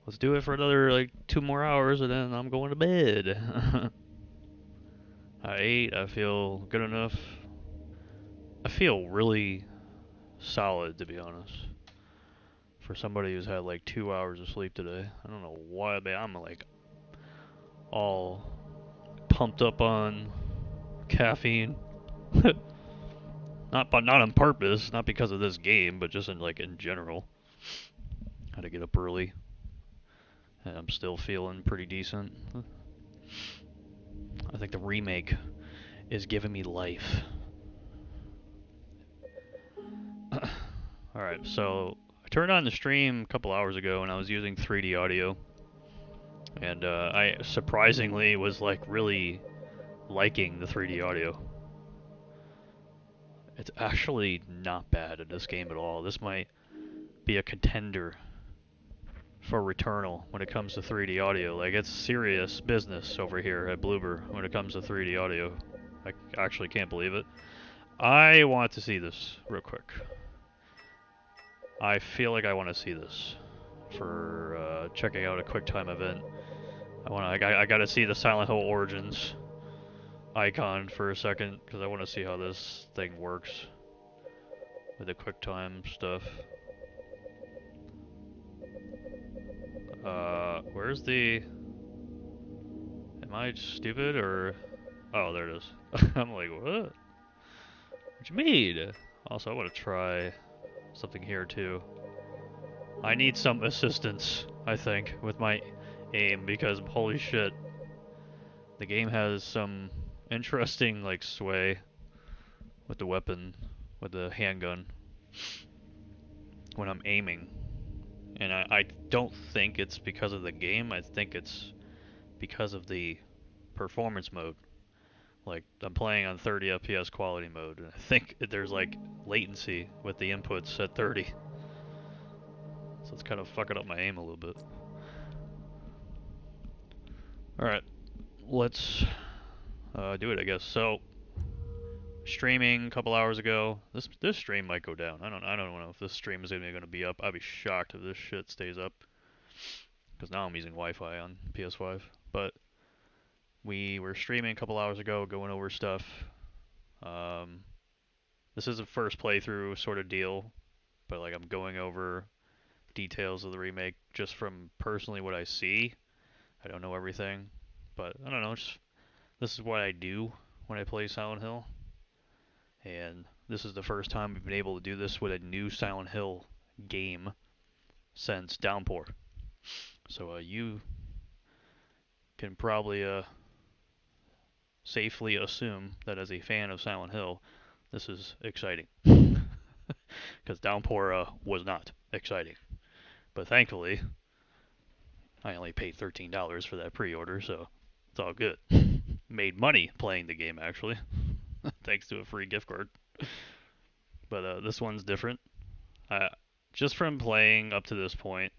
Let's do it for another like 2 more hours, and then I'm going to bed. I ate. I feel good enough. I feel really solid, to be honest. For somebody who's had like 2 hours of sleep today, I don't know why, but I'm like all pumped up on caffeine. Not on purpose, not because of this game, but just in general. Had to get up early, and I'm still feeling pretty decent. I think the remake is giving me life. Alright, so I turned on the stream a couple hours ago and I was using 3D audio. And I surprisingly was like really liking the 3D audio. It's actually not bad in this game at all. This might be a contender for Returnal when it comes to 3D audio. Like, it's serious business over here at Bloober when it comes to 3D audio. I actually can't believe it. I want to see this real quick. I feel like I want to see this for checking out a QuickTime event. I gotta see the Silent Hill Origins icon for a second because I want to see how this thing works with the QuickTime stuff. Where's the? Am I stupid or? Oh, there it is. I'm like, what? What you mean? Also, I want to try something here too. I need some assistance, I think, with my aim because holy shit, the game has some interesting like sway with the weapon, with the handgun when I'm aiming. And I don't think it's because of the game. I think it's because of the performance mode. Like, I'm playing on 30 FPS quality mode, and I think there's like latency with the inputs at 30. So it's kind of fucking up my aim a little bit. Alright, let's do it, I guess. So, streaming a couple hours ago. This stream might go down. I don't know if this stream is even going to be up. I'd be shocked if this shit stays up. Because now I'm using Wi-Fi on PS5. But we were streaming a couple hours ago, going over stuff. Um, this is a first playthrough sort of deal, but like I'm going over details of the remake just from personally what I see. I don't know everything, but I don't know. This is what I do when I play Silent Hill, and this is the first time we've been able to do this with a new Silent Hill game since Downpour. So you can probably safely assume that as a fan of Silent Hill, this is exciting. Because Downpour was not exciting. But thankfully, I only paid $13 for that pre-order, so it's all good. Made money playing the game, actually, thanks to a free gift card. But this one's different. Just from playing up to this point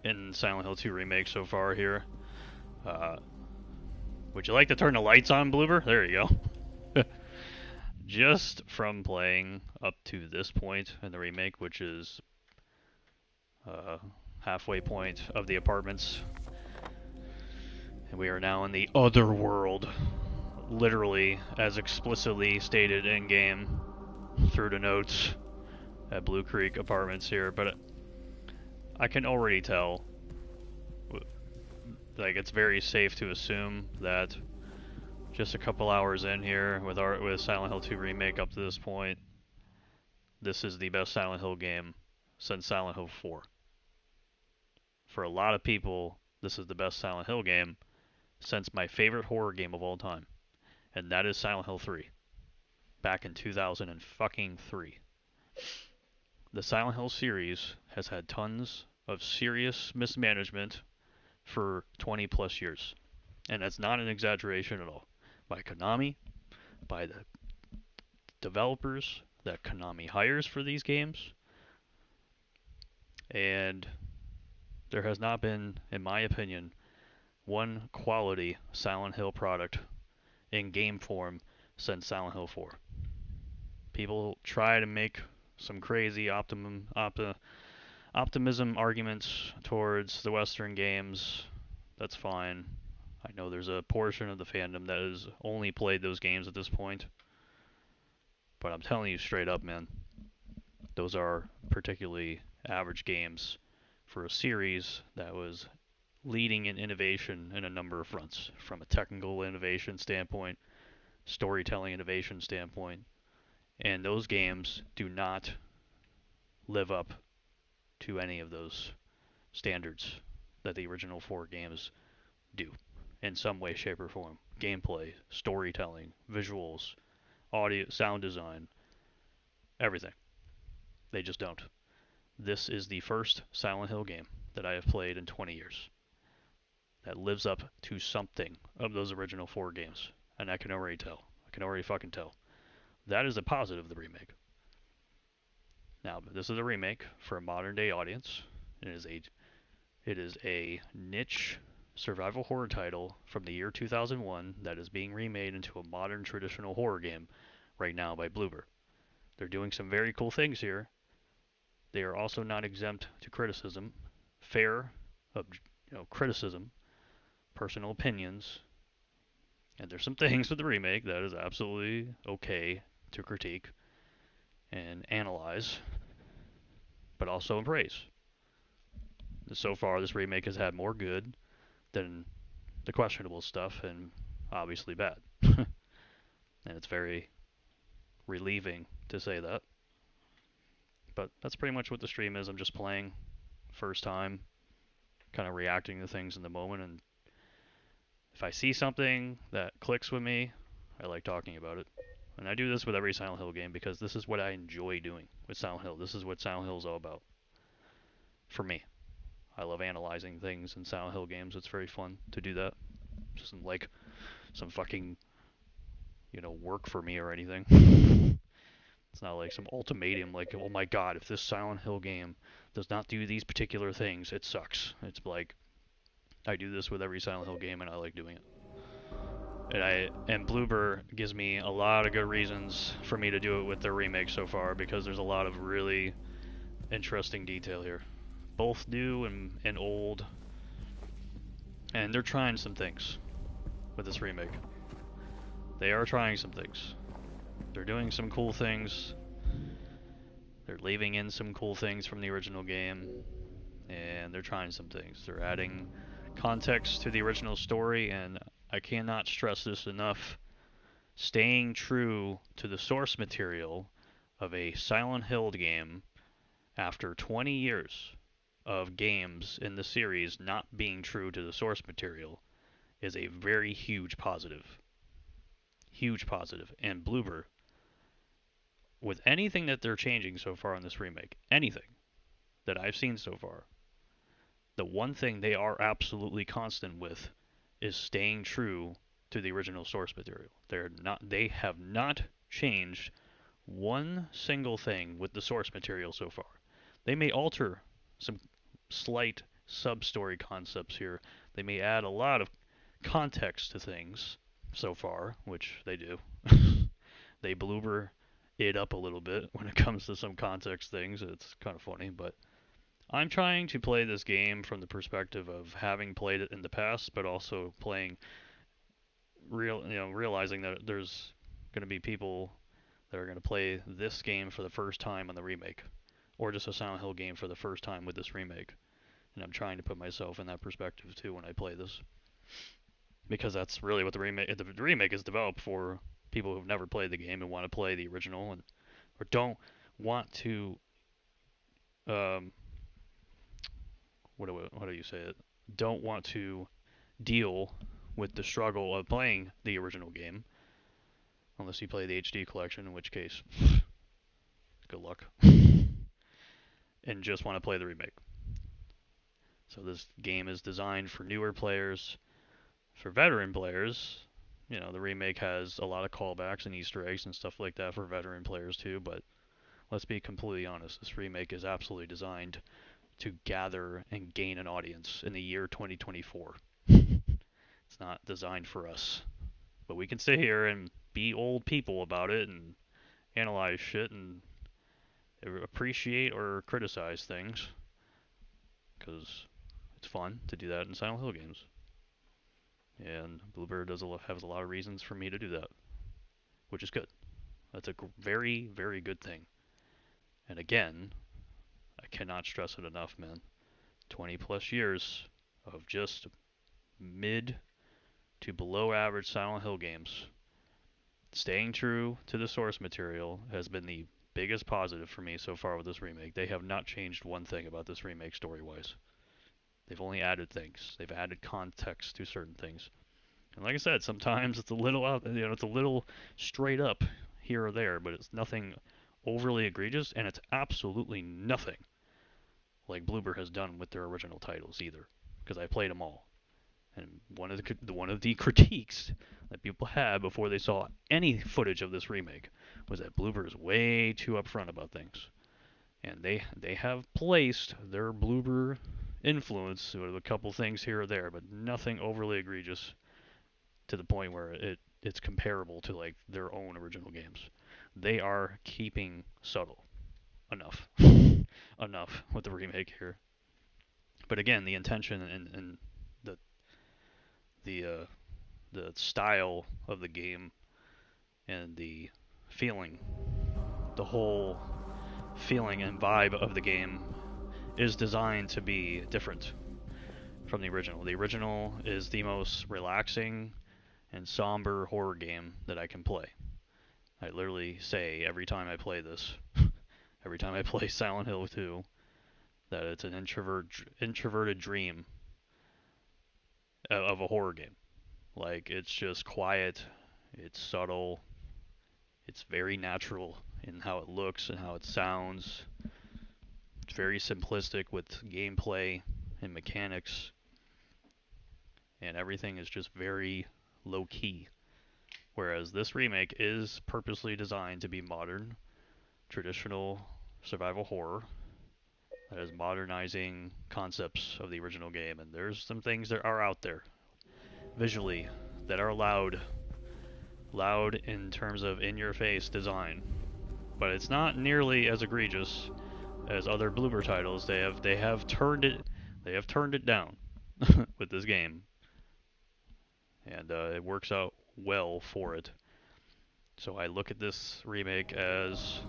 in Silent Hill 2 Remake so far here, would you like to turn the lights on, Bloober? There you go. Just from playing up to this point in the remake, which is halfway point of the apartments, and we are now in the other world, literally as explicitly stated in game through the notes at Blue Creek Apartments here. But I can already tell, like, it's very safe to assume that just a couple hours in here with Silent Hill 2 Remake up to this point, this is the best Silent Hill game since Silent Hill 4. For a lot of people, this is the best Silent Hill game since my favorite horror game of all time, and that is Silent Hill 3, back in 2003. The Silent Hill series has had tons of serious mismanagement for 20 plus years, and that's not an exaggeration at all. By Konami, by the developers that Konami hires for these games, and there has not been, in my opinion, one quality Silent Hill product in game form since Silent Hill 4. People try to make some crazy optimism arguments towards the Western games, that's fine. I know there's a portion of the fandom that has only played those games at this point, but I'm telling you straight up, man, those are particularly average games for a series that was leading in innovation in a number of fronts, from a technical innovation standpoint, storytelling innovation standpoint, and those games do not live up to any of those standards that the original four games do in some way, shape, or form. Gameplay, storytelling, visuals, audio, sound design, everything. They just don't. This is the first Silent Hill game that I have played in 20 years that lives up to something of those original four games. And I can already tell. I can already fucking tell. That is a positive of the remake. Now, this is a remake for a modern day audience. It is a niche survival horror title from the year 2001 that is being remade into a modern traditional horror game right now by Bloober. They're doing some very cool things here. They are also not exempt to criticism, fair criticism, personal opinions, and there's some things with the remake that is absolutely okay to critique and analyze, but also praise. So far, this remake has had more good than the questionable stuff, and obviously bad. And it's very relieving to say that. But that's pretty much what the stream is. I'm just playing first time, kind of reacting to things in the moment, and if I see something that clicks with me, I like talking about it. And I do this with every Silent Hill game because this is what I enjoy doing with Silent Hill. This is what Silent Hill is all about. For me. I love analyzing things in Silent Hill games. It's very fun to do that. It doesn't like some fucking, work for me or anything. It's not like some ultimatum like, oh my god, if this Silent Hill game does not do these particular things, it sucks. It's like, I do this with every Silent Hill game and I like doing it. And Bloober gives me a lot of good reasons for me to do it with their remake so far because there's a lot of really interesting detail here. Both new and old. And they're trying some things with this remake. They are trying some things. They're doing some cool things. They're leaving in some cool things from the original game. And they're trying some things. They're adding context to the original story, and I cannot stress this enough. Staying true to the source material of a Silent Hill game after 20 years of games in the series not being true to the source material is a very huge positive. Huge positive. And Bloober, with anything that they're changing so far in this remake, anything that I've seen so far, the one thing they are absolutely constant with is staying true to the original source material. They have not changed one single thing with the source material so far. They may alter some slight sub-story concepts here. They may add a lot of context to things so far, which they do. They Bloober it up a little bit when it comes to some context things. It's kind of funny, but I'm trying to play this game from the perspective of having played it in the past, but also playing realizing that there's going to be people that are going to play this game for the first time on the remake, or just a Silent Hill game for the first time with this remake. And I'm trying to put myself in that perspective too when I play this, because that's really what the remake is developed for. People who've never played the game and want to play the original, or don't want to, what do you say it? Don't want to deal with the struggle of playing the original game, unless you play the HD collection, in which case, good luck, and just want to play the remake. So this game is designed for newer players. For veteran players, the remake has a lot of callbacks and Easter eggs and stuff like that for veteran players too, but let's be completely honest, this remake is absolutely designed to gather and gain an audience in the year 2024. It's not designed for us. But we can sit here and be old people about it and analyze shit and appreciate or criticize things. because it's fun to do that in Silent Hill games. And Bloober has a lot of reasons for me to do that, which is good. That's a very, very good thing. And again, I cannot stress it enough, man. 20 plus years of just mid to below average Silent Hill games. Staying true to the source material has been the biggest positive for me so far with this remake. They have not changed one thing about this remake story-wise. They've only added things. They've added context to certain things. And like I said, sometimes it's a little it's a little straight up here or there, but it's nothing overly egregious, and it's absolutely nothing like Bloober has done with their original titles either, because I played them all. And one of the critiques that people had before they saw any footage of this remake was that Bloober is way too upfront about things, and they have placed their Bloober influence with a couple things here or there, but nothing overly egregious to the point where it's comparable to like their own original games. They are keeping subtle enough enough with the remake here. But again, the intention and the the uh, the style of the game and the feeling, the whole feeling and vibe of the game is designed to be different from the original. The original is the most relaxing and somber horror game that I can play. I literally say every time I play this, every time I play Silent Hill 2, that it's an introverted dream of a horror game. Like, it's just quiet, it's subtle, it's very natural in how it looks and how it sounds. It's very simplistic with gameplay and mechanics, and everything is just very low key. Whereas this remake is purposely designed to be modern, traditional survival horror that is modernizing concepts of the original game. And there's some things that are out there visually that are loud in terms of in-your-face design, but it's not nearly as egregious as other Bloober titles. They have turned it down with this game, and it works out well for it. So I look at this remake as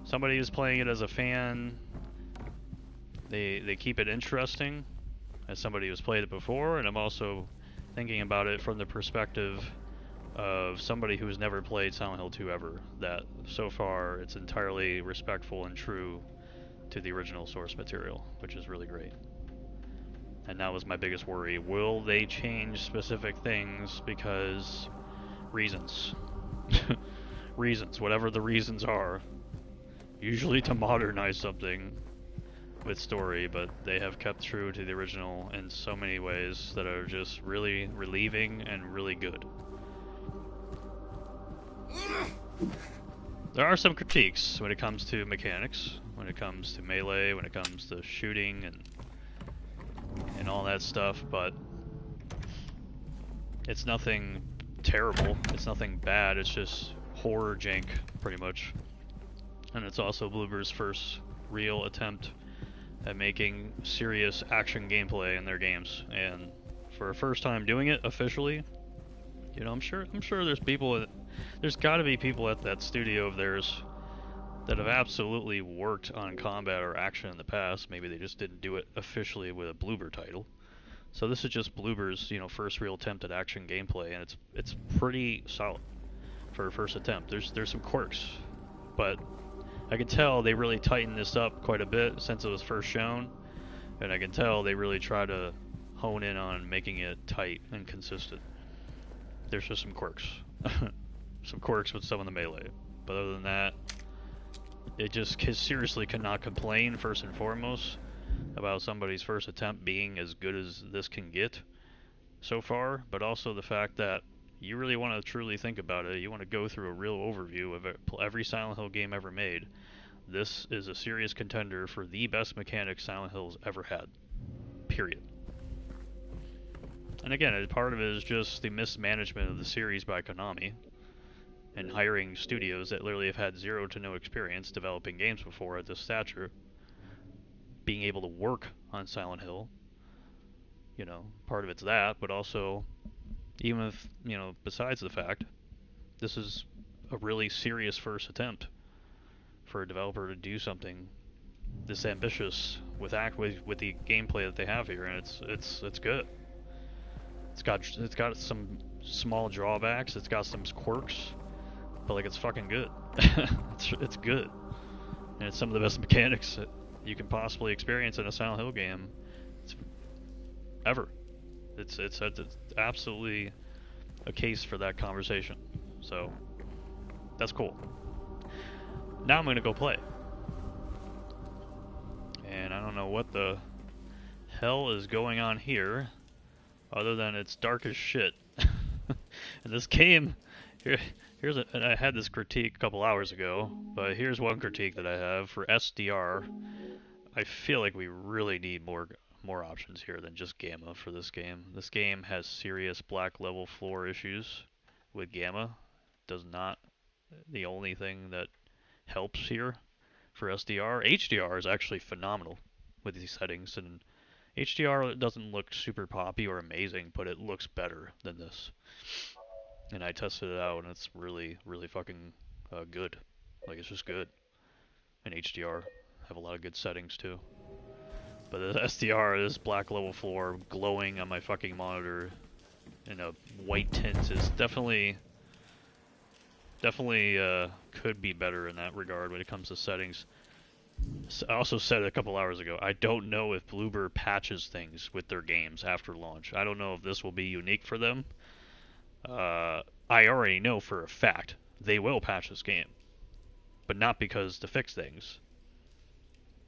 somebody who's playing it as a fan. They keep it interesting as somebody who's played it before, and I'm also thinking about it from the perspective of somebody who's never played Silent Hill 2 ever, that so far it's entirely respectful and true to the original source material, which is really great. And that was my biggest worry. Will they change specific things because reasons? Reasons, whatever the reasons are. Usually to modernize something with story, but they have kept true to the original in so many ways that are just really relieving and really good. There are some critiques when it comes to mechanics, when it comes to melee, when it comes to shooting and all that stuff, but it's nothing terrible, it's nothing bad, it's just horror jank, pretty much. And it's also Bloober's first real attempt at making serious action gameplay in their games, and for a first time doing it officially, you know, I'm sure there's got to be people at that studio of theirs that have absolutely worked on combat or action in the past. Maybe they just didn't do it officially with a Bloober title. So this is just Bloober's, first real attempt at action gameplay, and it's pretty solid for a first attempt. There's some quirks, but I can tell they really tightened this up quite a bit since it was first shown, and I can tell they really try to hone in on making it tight and consistent. There's just some quirks. Some quirks with some of the melee. But other than that, it just seriously cannot complain, first and foremost, about somebody's first attempt being as good as this can get so far, but also the fact that you really want to truly think about it. You want to go through a real overview of every Silent Hill game ever made. This is a serious contender for the best mechanics Silent Hill's ever had. Period. And again, part of it is just the mismanagement of the series by Konami and hiring studios that literally have had zero to no experience developing games before at this stature. being able to work on Silent Hill. You know, part of it's that, but also, even if, you know, besides the fact, this is a really serious first attempt for a developer to do something this ambitious with the gameplay that they have here, and it's good. It's got some small drawbacks, it's got some quirks, but like it's fucking good. It's good, and it's some of the best mechanics that you can possibly experience in a Silent Hill game ever. It's absolutely a case for that conversation. So that's cool. Now I'm gonna go play, and I don't know what the hell is going on here, other than it's dark as shit. And this game, and I had this critique a couple hours ago, but here's one critique that I have for SDR. I feel like we really need more options here than just gamma for this game. This game has serious black level floor issues with gamma. Does not the only thing that helps here for SDR. HDR is actually phenomenal with these settings, and HDR doesn't look super poppy or amazing, but it looks better than this. And I tested it out, and it's really, really fucking good. Like, it's just good. And HDR have a lot of good settings too. But the SDR, this black level floor glowing on my fucking monitor in a white tint is definitely could be better in that regard when it comes to settings. I also said a couple hours ago, I don't know if Bloober patches things with their games after launch. I don't know if this will be unique for them. I already know for a fact they will patch this game, but not because to fix things,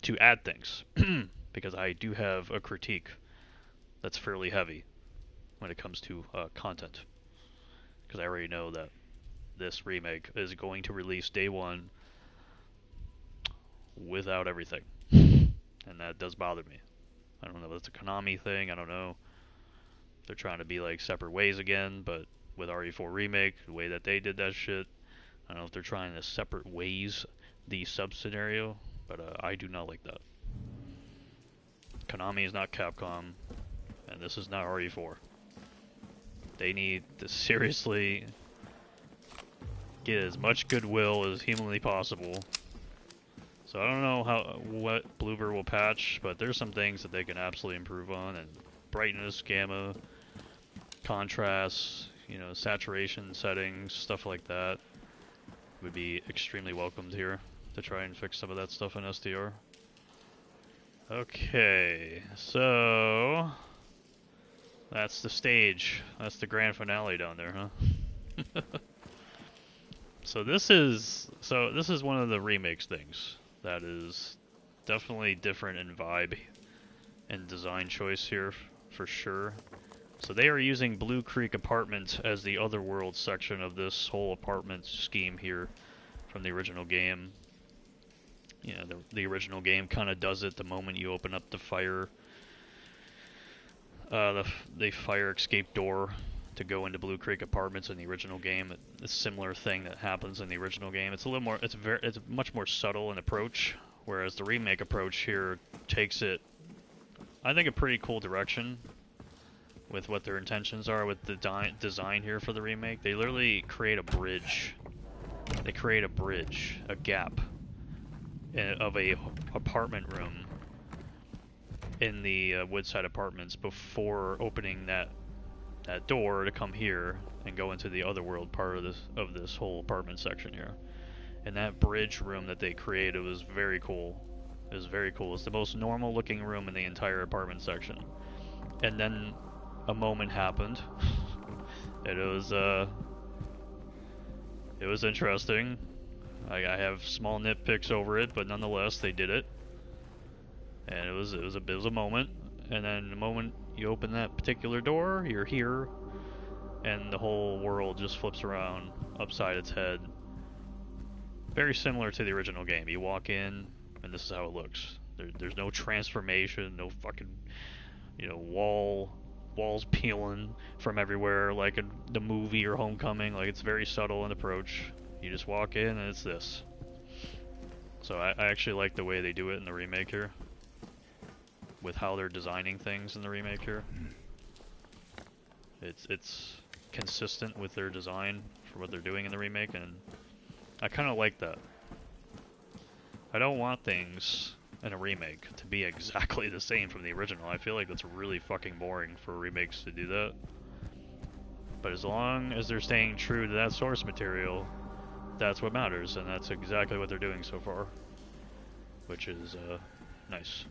to add things, because I do have a critique that's fairly heavy when it comes to content, because I already know that this remake is going to release day one without everything, and that does bother me. I don't know if it's a Konami thing, I don't know if they're trying to be like separate ways again, but with RE4 Remake, the way that they did that shit, I don't know if they're trying to separate ways the sub-scenario, but I do not like that. Konami is not Capcom, and this is not RE4. They need to seriously get as much goodwill as humanly possible. So I don't know what Bloober will patch, but there's some things that they can absolutely improve on, and brightness, gamma, contrast, you know, saturation settings, stuff like that would be extremely welcomed here to try and fix some of that stuff in SDR. Okay, so that's the stage. That's the grand finale down there, huh? So this is one of the remakes things that is definitely different in vibe and design choice here for sure. So they are using Blue Creek Apartments as the Otherworld section of this whole apartment scheme here from the original game. You know, the original game kind of does it the moment you open up the fire escape door to go into Blue Creek Apartments in the original game. A similar thing that happens in the original game. It's a little more, it's much more subtle in approach, whereas the remake approach here takes it, I think, a pretty cool direction with what their intentions are with the design here for the remake. They literally create a bridge. They create a bridge, a gap of a apartment room in the Woodside Apartments before opening that door to come here and go into the Otherworld part of this whole apartment section here. And that bridge room that they created was very cool. It was very cool. It's the most normal looking room in the entire apartment section. And then a moment happened. It was interesting. I have small nitpicks over it, but nonetheless they did it. And it was a moment. And then the moment you open that particular door, you're here, and the whole world just flips around upside its head. Very similar to the original game. You walk in, and this is how it looks. There's no transformation, no fucking, you know, walls peeling from everywhere like in the movie or Homecoming. Like, it's very subtle in approach. You just walk in, and it's this. So I actually like the way they do it in the remake here. with how they're designing things in the remake here. It's consistent with their design for what they're doing in the remake, and I kind of like that. I don't want things in a remake to be exactly the same from the original. I feel like that's really fucking boring for remakes to do that. But as long as they're staying true to that source material, that's what matters, and that's exactly what they're doing so far, which is nice.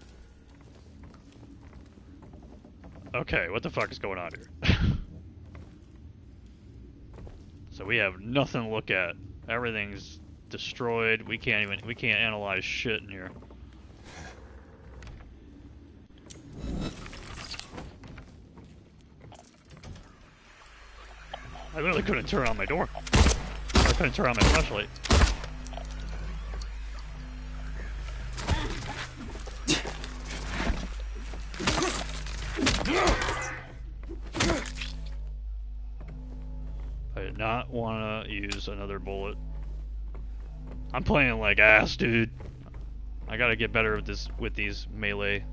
Okay, what the fuck is going on here? So we have nothing to look at. Everything's destroyed. We can't analyze shit in here. I literally couldn't turn on my door. I couldn't turn on my flashlight. I did not want to use another bullet. I'm playing like ass, dude. I gotta get better with these melee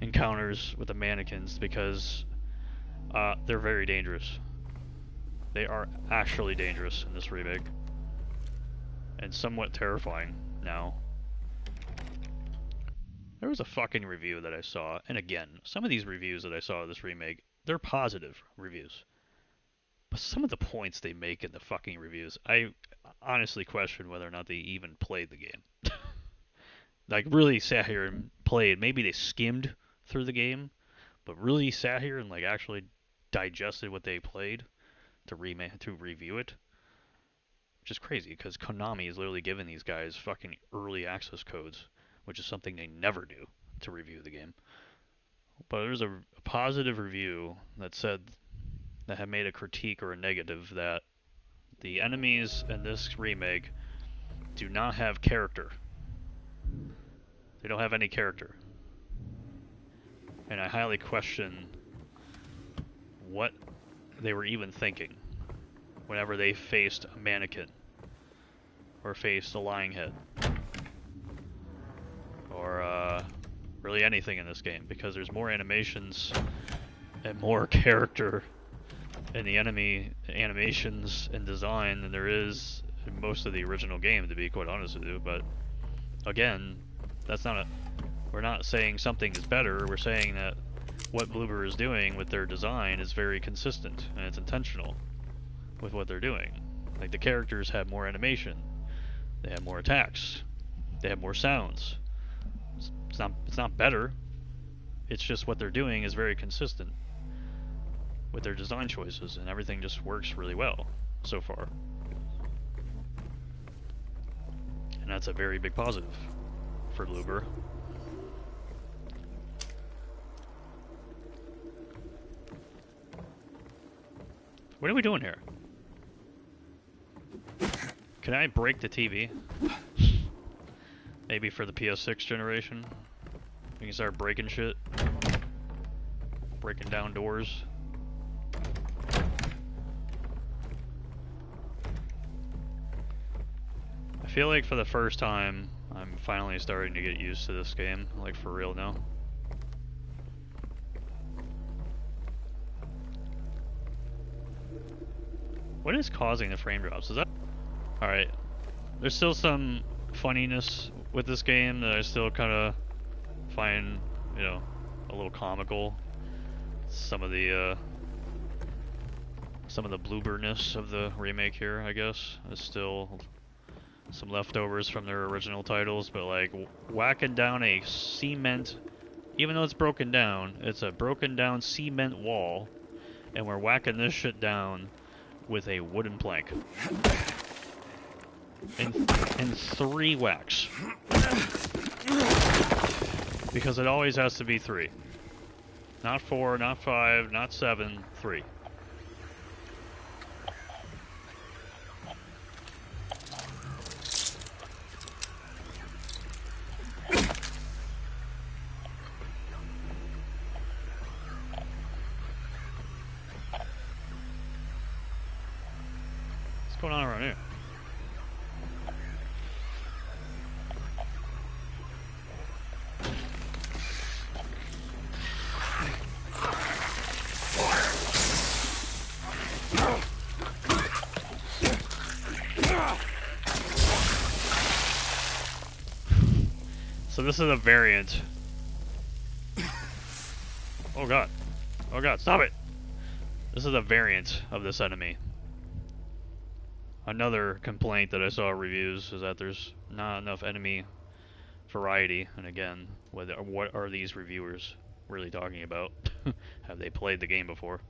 encounters with the mannequins because they're very dangerous. They are actually dangerous in this remake. And somewhat terrifying now. There was a fucking review that I saw, and again, some of these reviews that I saw of this remake, they're positive reviews. But some of the points they make in the fucking reviews, I honestly question whether or not they even played the game. Like, really sat here and played. Maybe they skimmed through the game, but really sat here and like actually digested what they played to review it. Which is crazy, because Konami is literally giving these guys fucking early access codes, which is something they never do to review the game. But there's a positive review that said, that had made a critique or a negative, that the enemies in this remake do not have character. They don't have any character. And I highly question what they were even thinking whenever they faced a mannequin or faced a lying head or really anything in this game, because there's more animations and more character in the enemy animations and design than there is in most of the original game, to be quite honest with you. But again, that's not we're not saying something is better, we're saying that what Bloober is doing with their design is very consistent and it's intentional with what they're doing. Like, the characters have more animation, they have more attacks, they have more sounds. It's not better, it's just what they're doing is very consistent with their design choices, and everything just works really well so far. And that's a very big positive for Bloober. What are we doing here? Can I break the TV? Maybe for the PS6 generation? We can start breaking shit. Breaking down doors. I feel like for the first time, I'm finally starting to get used to this game, like for real now. What is causing the frame drops? Is that... Alright. There's still some funniness with this game that I still kind of find, you know, a little comical. Some of the Blooberness of the remake here, I guess, is still some leftovers from their original titles, but like whacking down a cement, even though it's broken down, it's a broken down cement wall, and we're whacking this shit down with a wooden plank. In 3 whacks. Because it always has to be 3. Not 4, not 5, not 7, 3. What's going on around here? So this is a variant. Oh god. Oh god, stop it! This is a variant of this enemy. Another complaint that I saw in reviews is that there's not enough enemy variety. And again, what are these reviewers really talking about? Have they played the game before?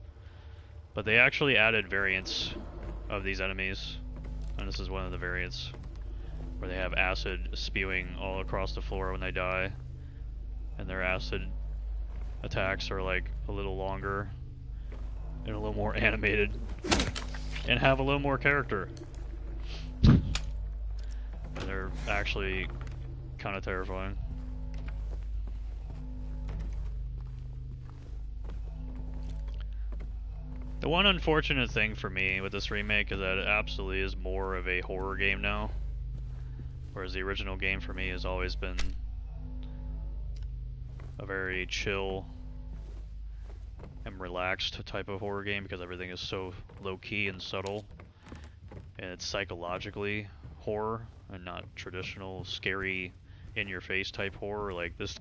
But they actually added variants of these enemies. And this is one of the variants, where they have acid spewing all across the floor when they die. And their acid attacks are like a little longer and a little more animated and have a little more character. And they're actually kind of terrifying. The one unfortunate thing for me with this remake is that it absolutely is more of a horror game now, whereas the original game for me has always been a very chill and relaxed type of horror game because everything is so low-key and subtle, and it's psychologically horror and not traditional scary in-your-face type horror. Like this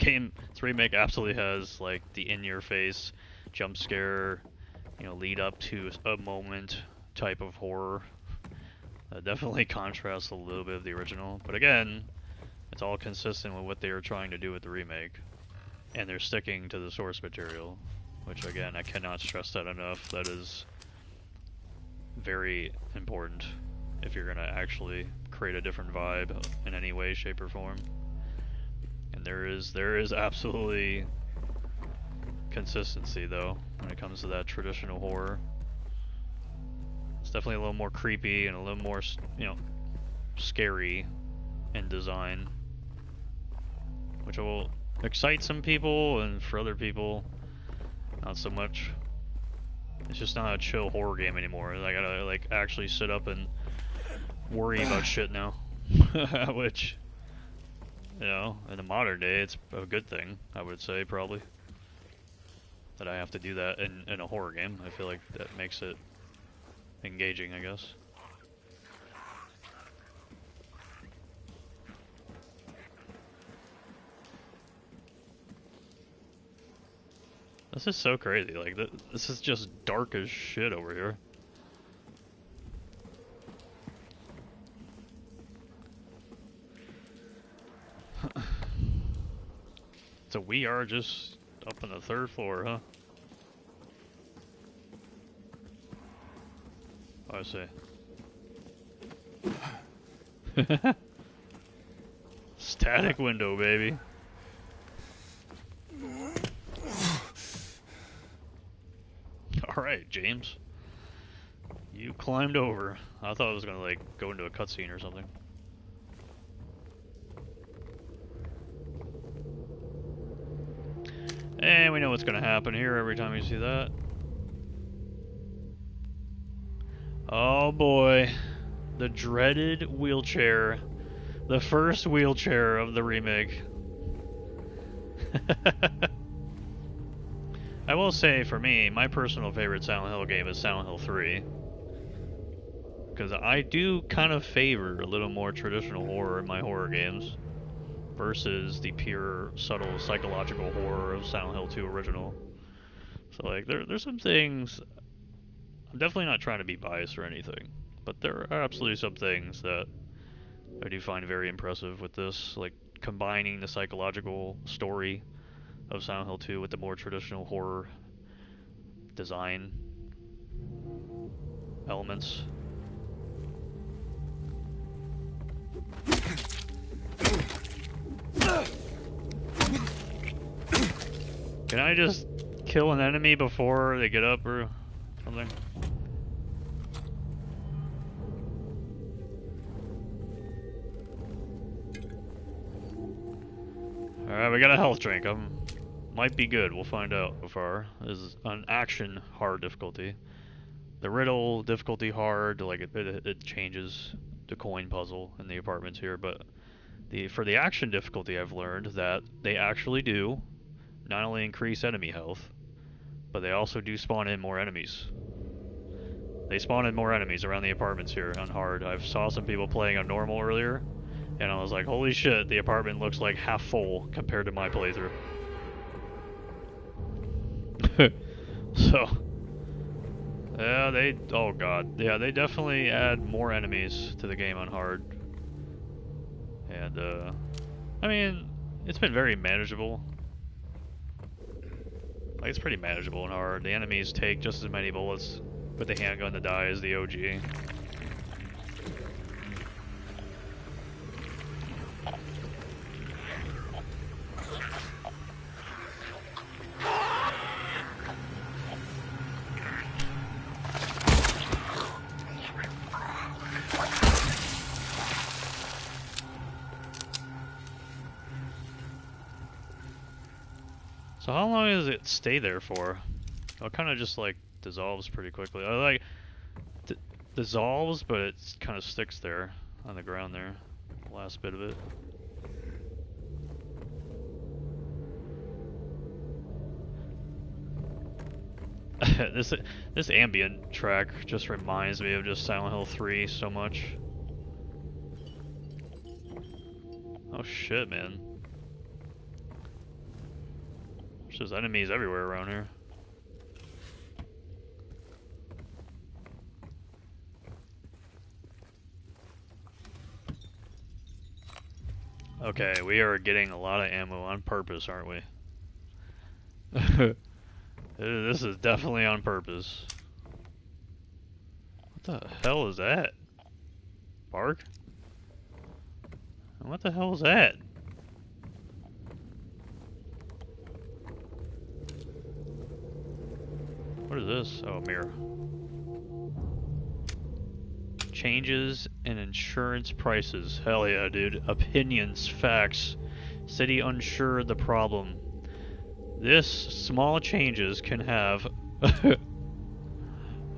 remake absolutely has like the in-your-face jump scare, you know, lead up to a moment type of horror. Definitely contrasts a little bit of the original, but again, it's all consistent with what they were trying to do with the remake, and they're sticking to the source material, which again, I cannot stress that enough. That is very important if you're gonna actually create a different vibe in any way, shape, or form. And there is absolutely consistency though when it comes to that traditional horror. It's definitely a little more creepy and a little more, you know, scary in design, which will excite some people, and for other people, not so much. It's just not a chill horror game anymore. I gotta like actually sit up and worry about shit now, which, you know, in the modern day, it's a good thing. I would say probably that I have to do that in a horror game. I feel like that makes it engaging, I guess. This is so crazy. Like this is just dark as shit over here. So we are just up on the 3rd floor, huh? Oh, I see. Static window, baby. Alright, James. You climbed over. I thought it was gonna like go into a cutscene or something. And we know what's gonna happen here every time you see that. Oh boy. The dreaded wheelchair. The first wheelchair of the remake. I will say, for me, my personal favorite Silent Hill game is Silent Hill 3. Because I do kind of favor a little more traditional horror in my horror games versus the pure, subtle, psychological horror of Silent Hill 2 original. So, like, there's some things... I'm definitely not trying to be biased or anything, but there are absolutely some things that I do find very impressive with this, like combining the psychological story of Silent Hill 2 with the more traditional horror design elements. Can I just kill an enemy before they get up or something? Alright, we got a health drink. Might be good. We'll find out so far. This is an action hard difficulty. The riddle difficulty hard, like it changes the coin puzzle in the apartments here, but for the action difficulty I've learned that they actually do not only increase enemy health, but they also do spawn in more enemies. They spawn in more enemies around the apartments here on hard. I saw some people playing on normal earlier, And I was like, holy shit, the apartment looks like half full compared to my playthrough. So, yeah, oh god, yeah, they definitely add more enemies to the game on hard. And, I mean, it's been very manageable. Like, it's pretty manageable and hard. The enemies take just as many bullets with the handgun to die as the OG. So how long does it stay there for? It kind of just like dissolves pretty quickly. Like dissolves, but it kind of sticks there on the ground there. The last bit of it. This ambient track just reminds me of just Silent Hill 3 so much. Oh shit, man. There's just enemies everywhere around here. Okay, we are getting a lot of ammo on purpose, aren't we? This is definitely on purpose. What the hell is that? Bark? What the hell is that? What is this? Oh, a mirror. Changes in insurance prices. Hell yeah, dude. Opinions, facts. City unsure the problem. This small changes can have...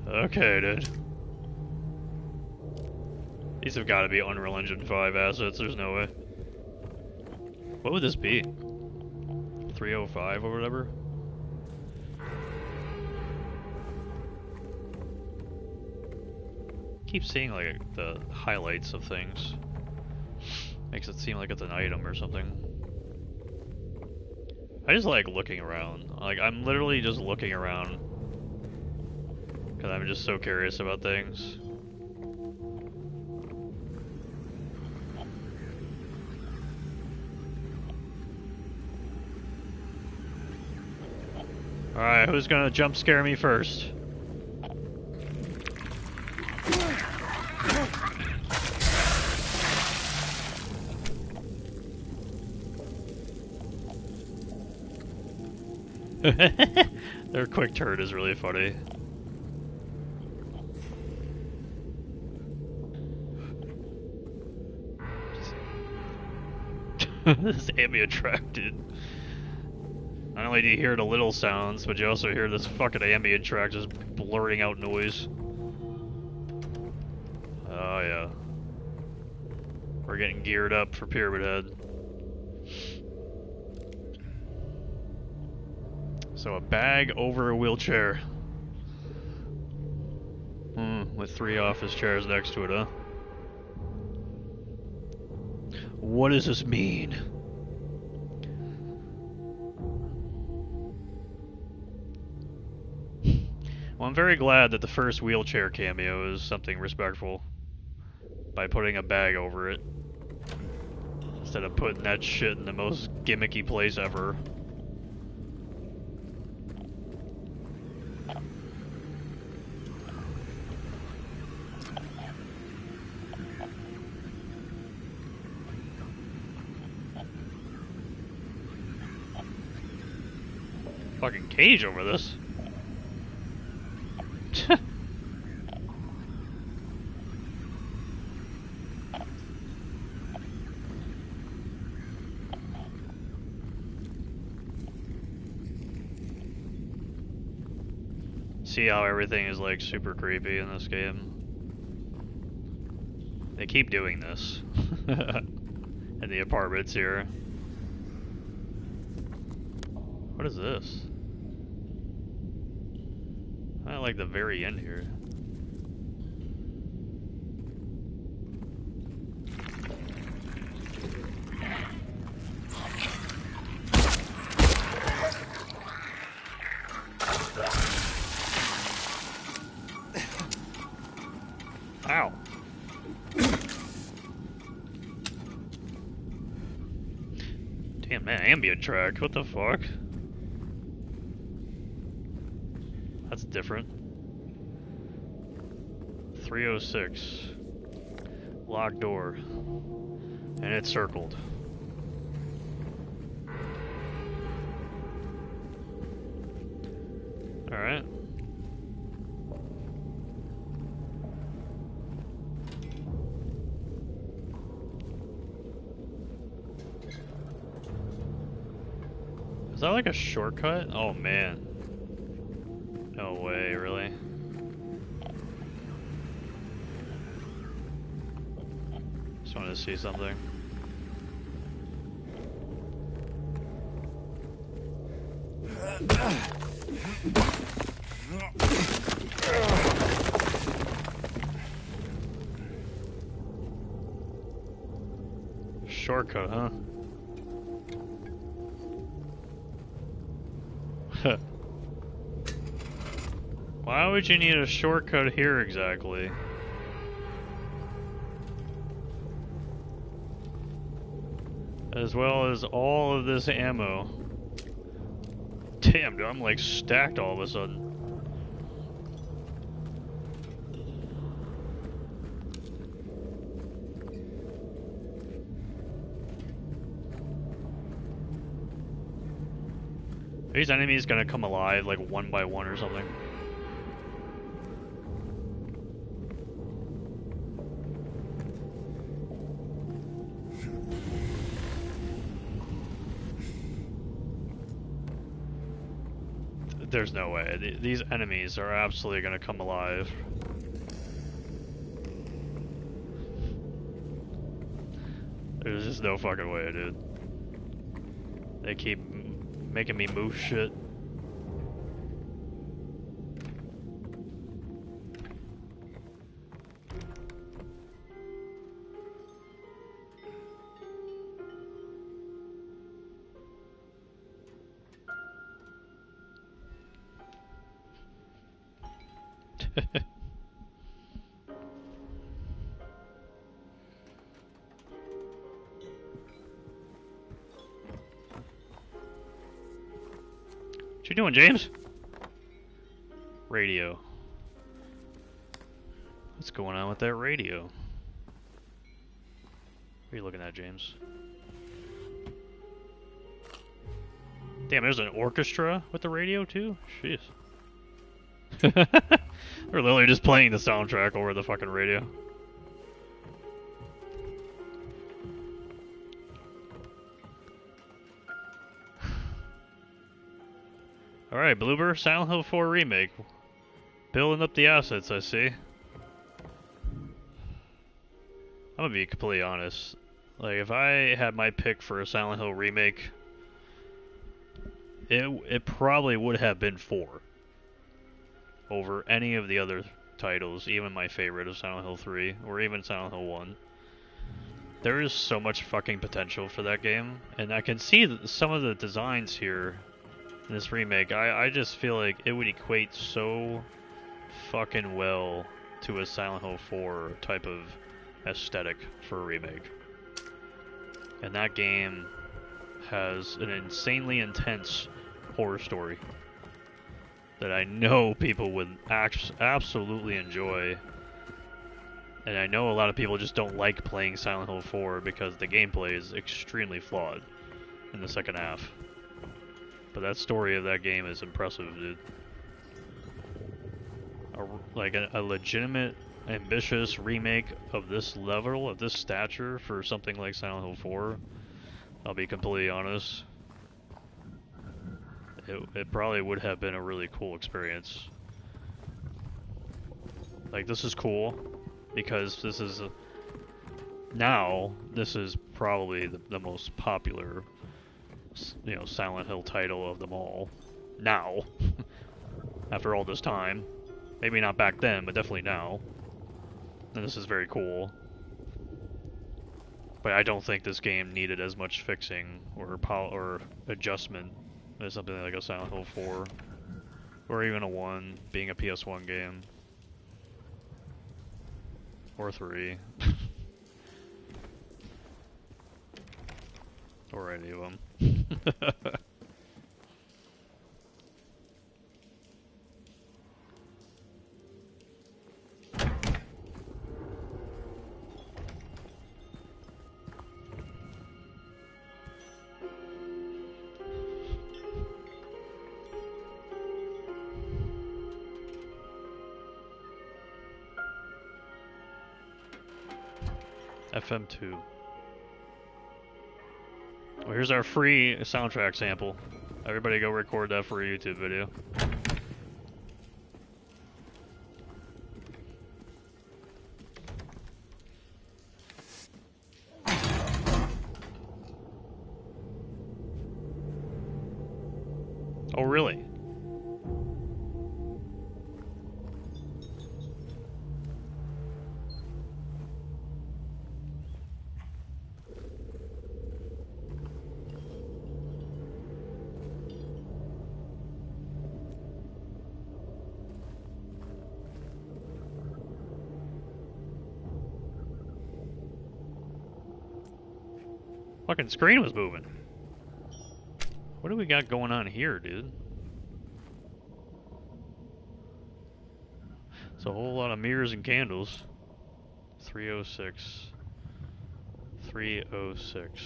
Okay, dude. These have got to be Unreal Engine 5 assets, there's no way. What would this be? 305 or whatever? Keep seeing like the highlights of things. Makes it seem like it's an item or something. I just like looking around. Like, I'm literally just looking around. Because I'm just so curious about things. Alright, who's gonna jump scare me first? Their quick turn is really funny. This ambient track, dude. Not only do you hear the little sounds, but you also hear this fucking ambient track just blurting out noise. Oh yeah. We're getting geared up for Pyramid Head. So a bag over a wheelchair. With 3 office chairs next to it, huh? What does this mean? Well, I'm very glad that the first wheelchair cameo is something respectful. By putting a bag over it. Instead of putting that shit in the most gimmicky place ever. Fucking cage over this. See how everything is like super creepy in this game? They keep doing this. In the apartments here. What is this? I like the very end here. ambient track. What the fuck? That's different. 306. Locked door. And it's circled. Alright. Is that like a shortcut? Oh man. No way, really? Just wanted to see something. Shortcut, huh? Why would you need a shortcut here exactly? As well as all of this ammo. Damn, dude, I'm like stacked all of a sudden. Are these enemies gonna come alive like one by one or something? There's no way. These enemies are absolutely gonna come alive. There's just no fucking way, dude. They keep making me move shit. What you doing, James? Radio. What's going on with that radio? What are you looking at, James? Damn, there's an orchestra with the radio too? Jeez. They're literally just playing the soundtrack over the fucking radio. Alright, Bloober, Silent Hill 4 Remake. Building up the assets, I see. I'm gonna be completely honest. Like, if I had my pick for a Silent Hill Remake, it probably would have been 4. Over any of the other titles, even my favorite of Silent Hill 3, or even Silent Hill 1. There is so much fucking potential for that game, and I can see that some of the designs here in this remake, I just feel like it would equate so fucking well to a Silent Hill 4 type of aesthetic for a remake. And that game has an insanely intense horror story that I know people would absolutely enjoy. And I know a lot of people just don't like playing Silent Hill 4 because the gameplay is extremely flawed in the second half. But that story of that game is impressive, dude. Like a legitimate, ambitious remake of this level, of this stature for something like Silent Hill 4, I'll be completely honest, it probably would have been a really cool experience. Like, this is cool because this is this is probably the most popular, you know, Silent Hill title of them all. Now, after all this time, maybe not back then, but definitely now. And this is very cool. But I don't think this game needed as much fixing or adjustment as something like a Silent Hill 4, or even a 1, being a PS1 game, or 3, or any of them. FM2. Well, here's our free soundtrack sample. Everybody go record that for a YouTube video. Oh, really? Fucking screen was moving. What do we got going on here, dude? It's a whole lot of mirrors and candles. 306. 306.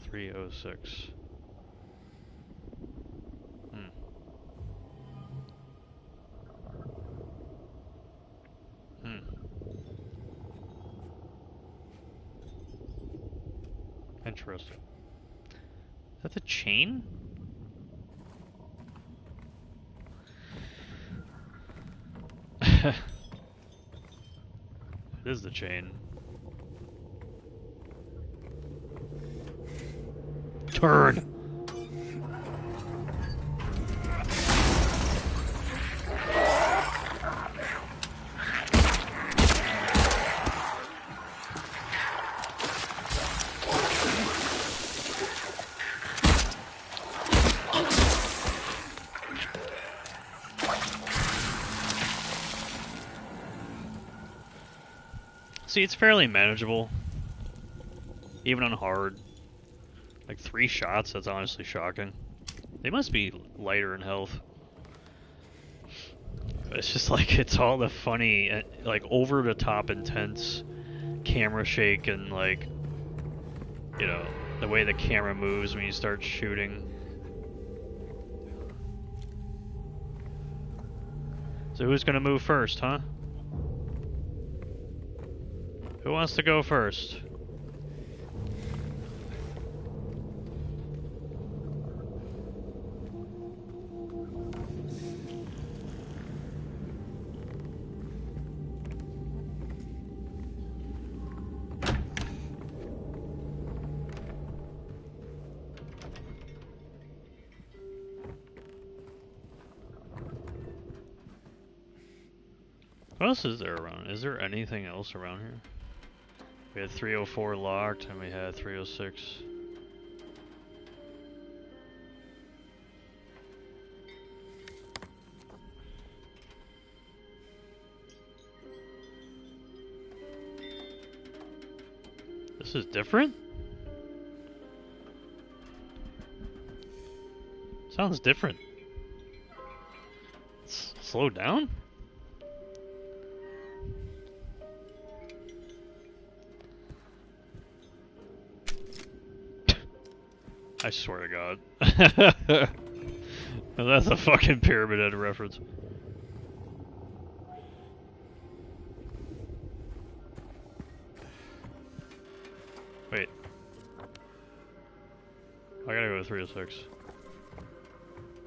306. Interesting. Is that the chain? It is the chain. Turn! See, it's fairly manageable. Even on hard. Like 3 shots, that's honestly shocking. They must be lighter in health. But it's just like, it's all the funny, like over the top intense camera shake and like, you know, the way the camera moves when you start shooting. So who's gonna move first, huh? Who wants to go first? What else is there around? Is there anything else around here? We had 304 locked, and we had 306. This is different? Sounds different. Slow down? I swear to God. That's a fucking Pyramid Head reference. Wait. I gotta go to 306.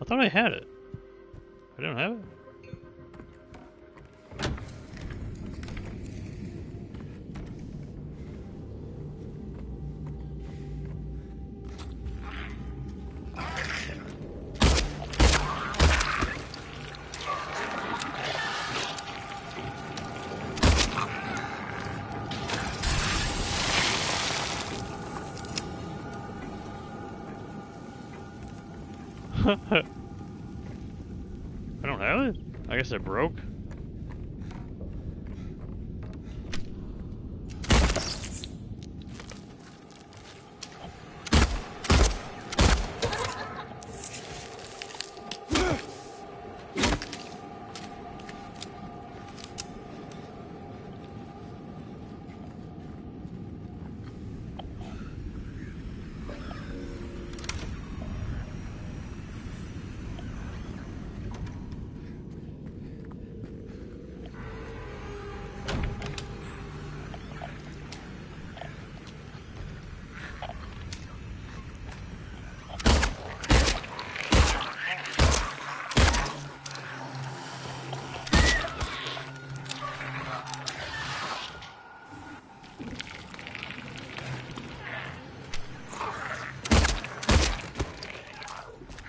I thought I had it. I don't have it? I don't have it. I guess it broke.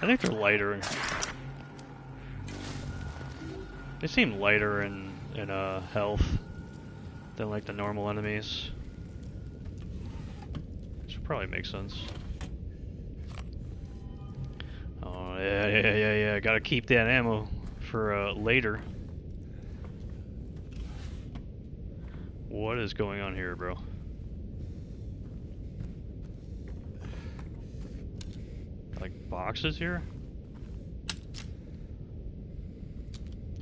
I think they're lighter. They seem lighter in health than like the normal enemies. Which probably makes sense. Oh yeah. Gotta keep that ammo for later. What is going on here, bro? Like boxes here?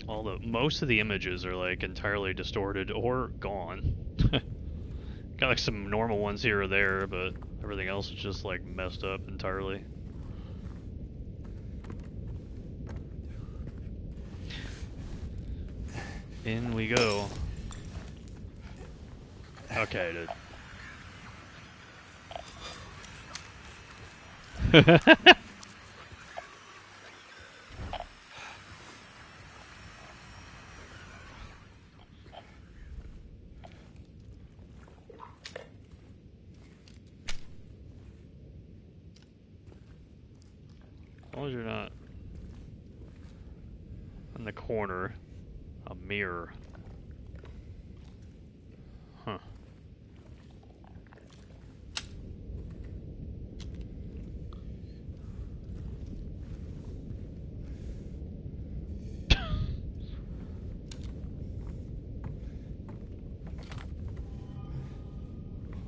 Most of the images are like entirely distorted or gone. Got like some normal ones here or there, but everything else is just like messed up entirely. In we go. Okay, dude. As long as you're not in the corner, a mirror. Huh.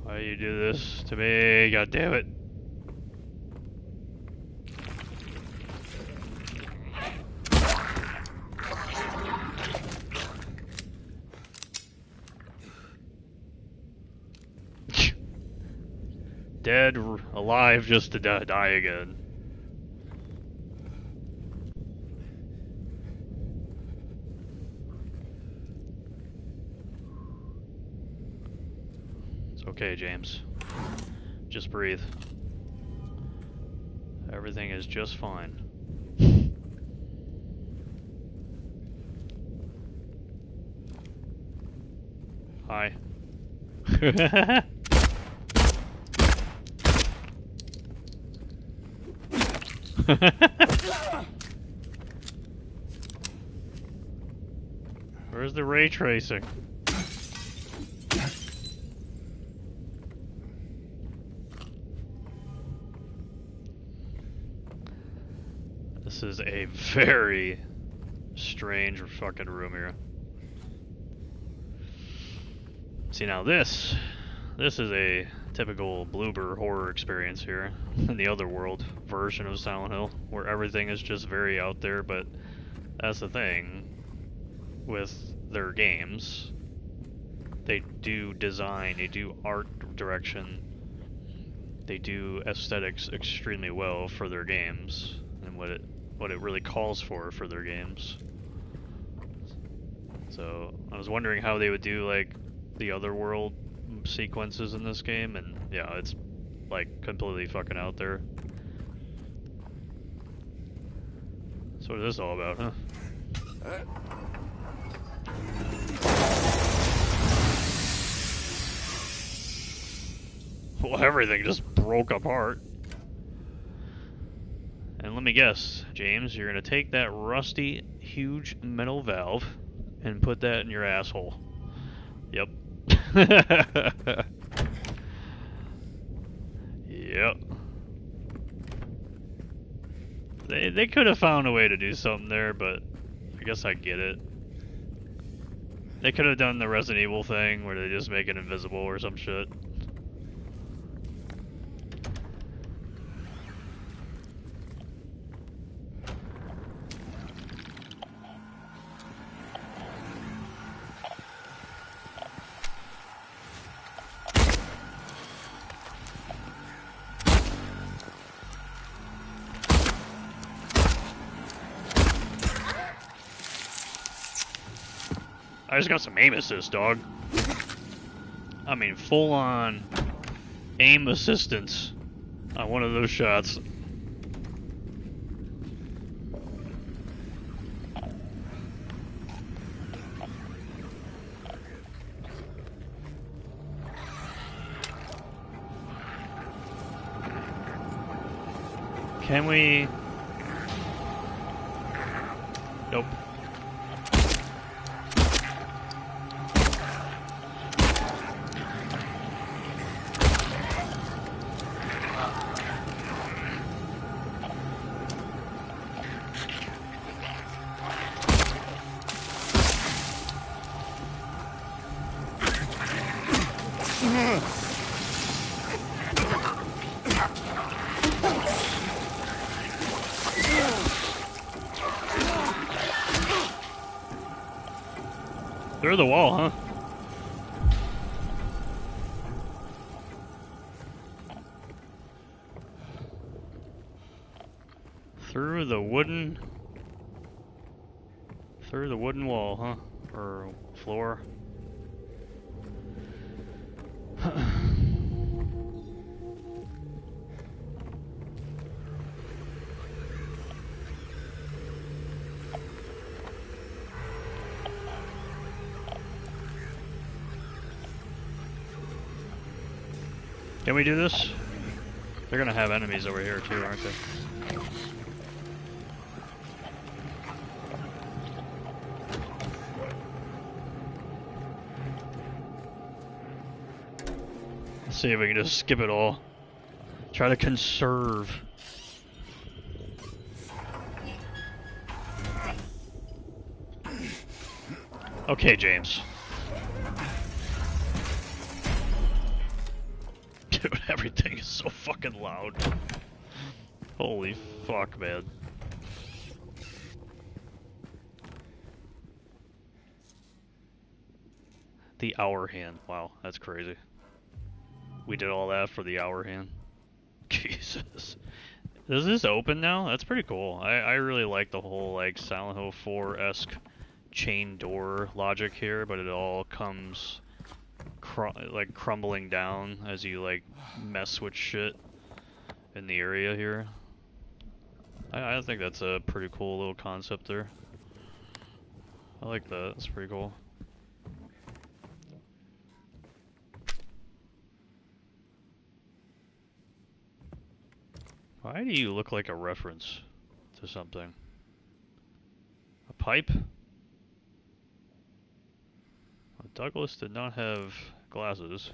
Why you do this to me? God damn it. Dead, alive, just to die again. It's okay, James. Just breathe. Everything is just fine. Hi. Where's the ray tracing? This is a very strange fucking room here. See, now this is a typical Bloober horror experience here in the Otherworld version of Silent Hill, where everything is just very out there. But that's the thing with their games. They do design, they do art direction, they do aesthetics extremely well for their games and what it really calls for their games. So I was wondering how they would do like the Otherworld sequences in this game, and yeah, it's like completely fucking out there. So what is this all about, huh? Well, everything just broke apart. And let me guess, James, you're gonna take that rusty, huge metal valve and put that in your asshole. Yep. Yep. They could have found a way to do something there, but I guess I get it. They could have done the Resident Evil thing where they just make it invisible or some shit. I just got some aim assist, dog. I mean, full on aim assistance on one of those shots. Can we Nope. Through the wall, huh? Through the wooden wall, huh? Or floor. Can we do this? They're gonna have enemies over here too, aren't they? Let's see if we can just skip it all. Try to conserve. Okay, James. Dude, everything is so fucking loud. Holy fuck, man. The hour hand. Wow, that's crazy. We did all that for the hour hand. Jesus. Is this open now? That's pretty cool. I really like the whole like Silent Hill 4-esque chain door logic here, but it all comes like crumbling down as you like mess with shit in the area here. I think that's a pretty cool little concept there. I like that. It's pretty cool. Why do you look like a reference to something? A pipe? Well, Douglas did not have glasses.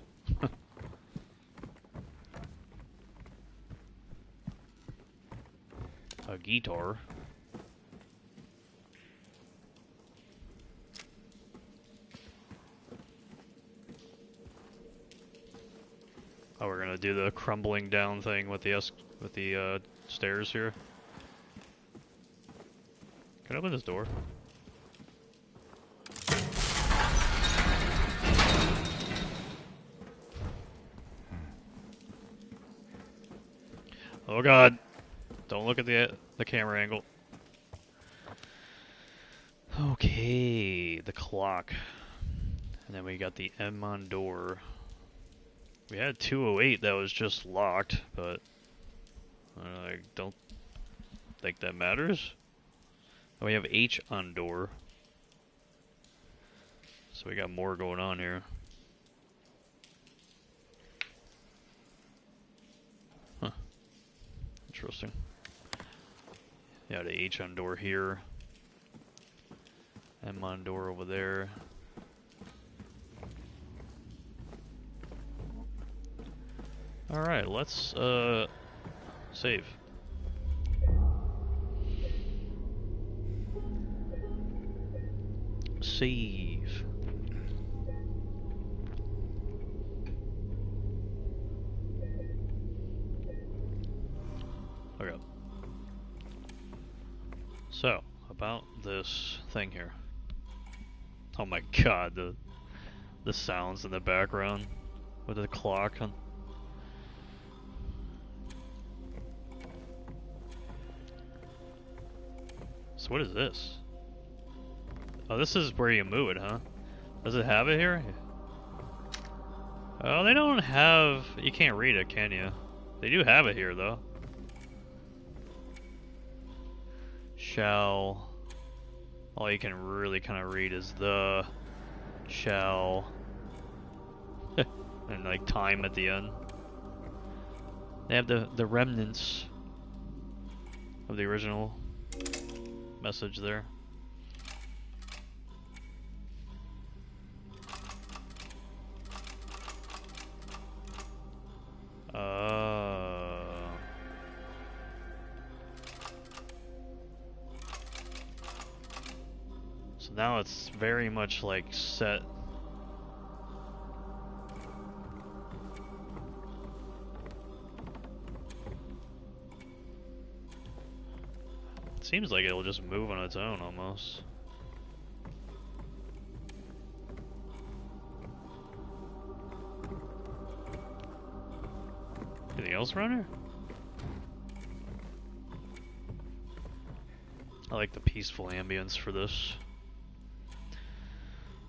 A guitar. Oh, we're gonna do the crumbling down thing with the stairs here. Can I open this door? Oh god! Don't look at the camera angle. Okay, the clock, and then we got the M on door. We had 208 that was just locked, but I don't think that matters. And we have H on door. So we got more going on here. Huh. Interesting. Yeah, the H on door here. M on door over there. Alright, let's save. Save. Okay. So, about this thing here. Oh my god, the sounds in the background with the clock on. So what is this? Oh, this is where you move it, huh? Does it have it here? Oh, they don't have... You can't read it, can you? They do have it here, though. Shall... All you can really kind of read is the... Shall... and like time at the end. They have the remnants of the original message there. So now it's very much like set. It seems like it'll just move on its own almost. Anything else around here? I like the peaceful ambience for this.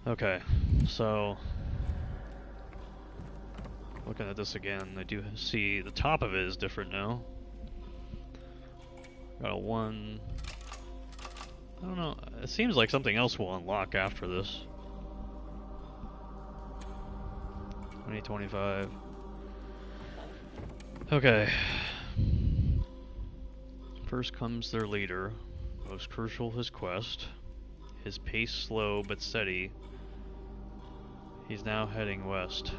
Okay, so looking at this again, I do see the top of it is different now. Got a 1. I don't know, it seems like something else will unlock after this. 2025. Okay. First comes their leader. Most crucial, his quest. His pace slow but steady. He's now heading west.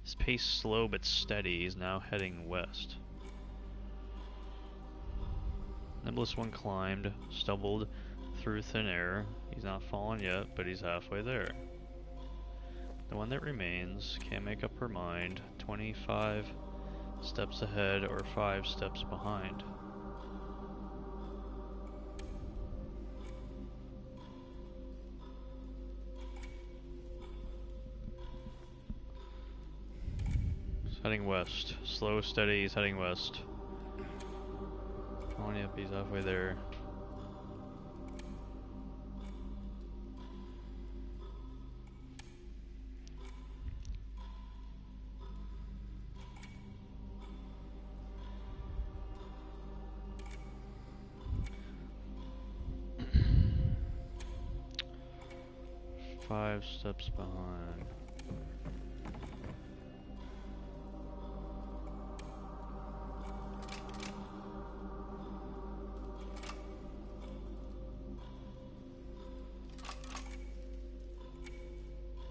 His pace slow but steady. He's now heading west. Nimblest one climbed, stumbled through thin air. He's not fallen yet, but he's halfway there. The one that remains can't make up her mind. 25 steps ahead or 5 steps behind. He's heading west. Slow, steady, he's heading west. Oh, yep, he's halfway there. Five steps behind.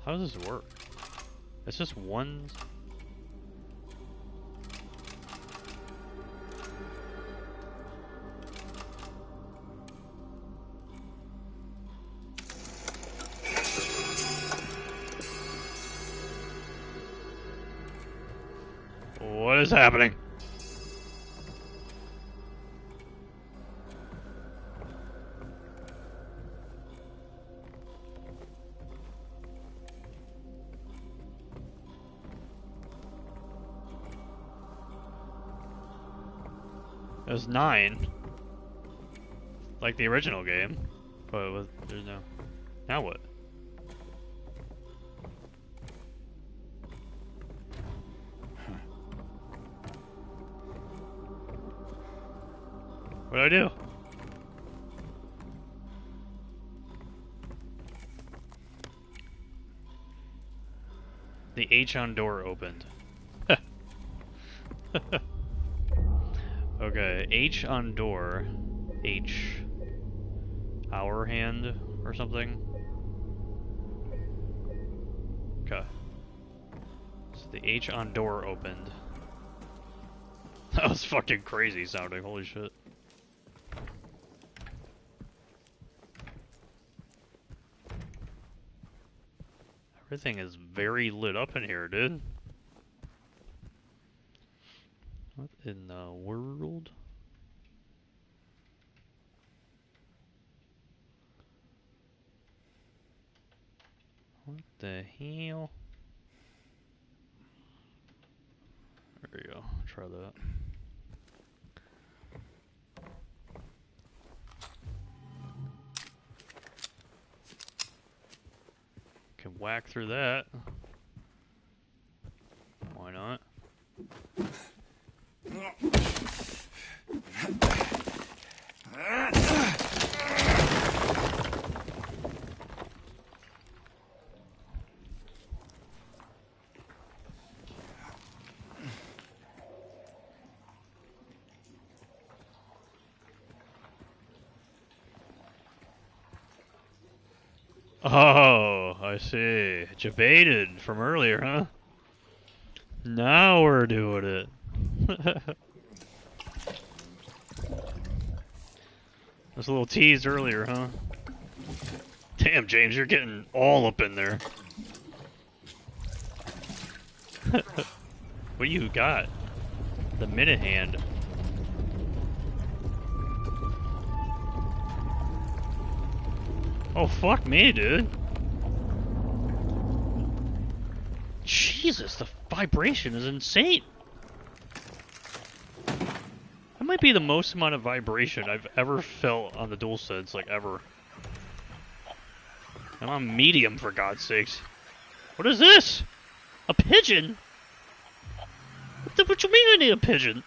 How does this work? It's just one. What is happening? It was 9, like the original game, but there's no. Now what? What do I do? The H on door opened. Okay, H on door. H. Hour hand or something. Okay. So the H on door opened. That was fucking crazy sounding, holy shit. Everything is very lit up in here, dude. What in the world? What the hell? There you go. Try that. Can whack through that. Why not? Oh, I see. Jebaited from earlier, huh? Now we're doing it. That's a little tease earlier, huh? Damn, James, you're getting all up in there. What do you got? The minute hand. Oh, fuck me, dude. Jesus, the vibration is insane. That might be the most amount of vibration I've ever felt on the DualSense, like ever. I'm on medium, for God's sakes. What is this? A pigeon? What you mean I need a pigeon?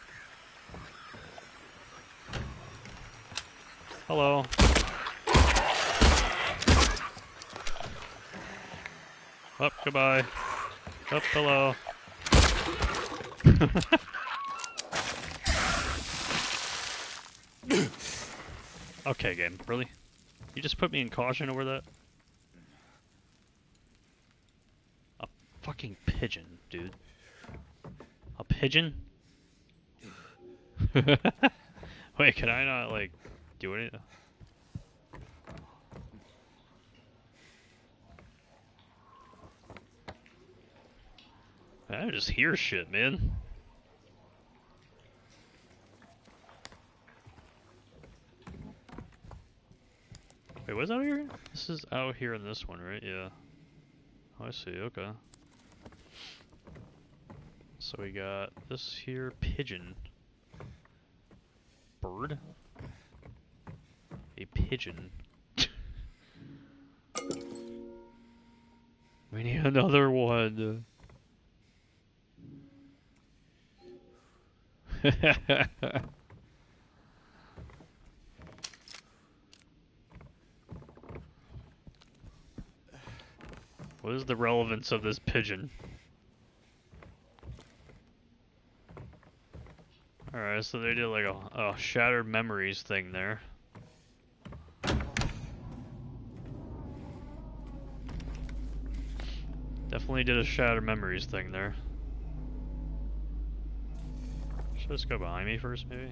Hello. Oh, goodbye. Oh, hello. Okay, game. Really? You just put me in caution over that? A fucking pigeon, dude. A pigeon? Wait, can I not, like, do anything? I just hear shit, man. Wait, what's out here? This is out here in this one, right? Yeah. Oh, I see, okay. So we got this here pigeon. Bird? A pigeon. We need another one. What is the relevance of this pigeon? Alright, so they did like a shattered memories thing there. Definitely did a shattered memories thing there. Should I just go behind me first, maybe?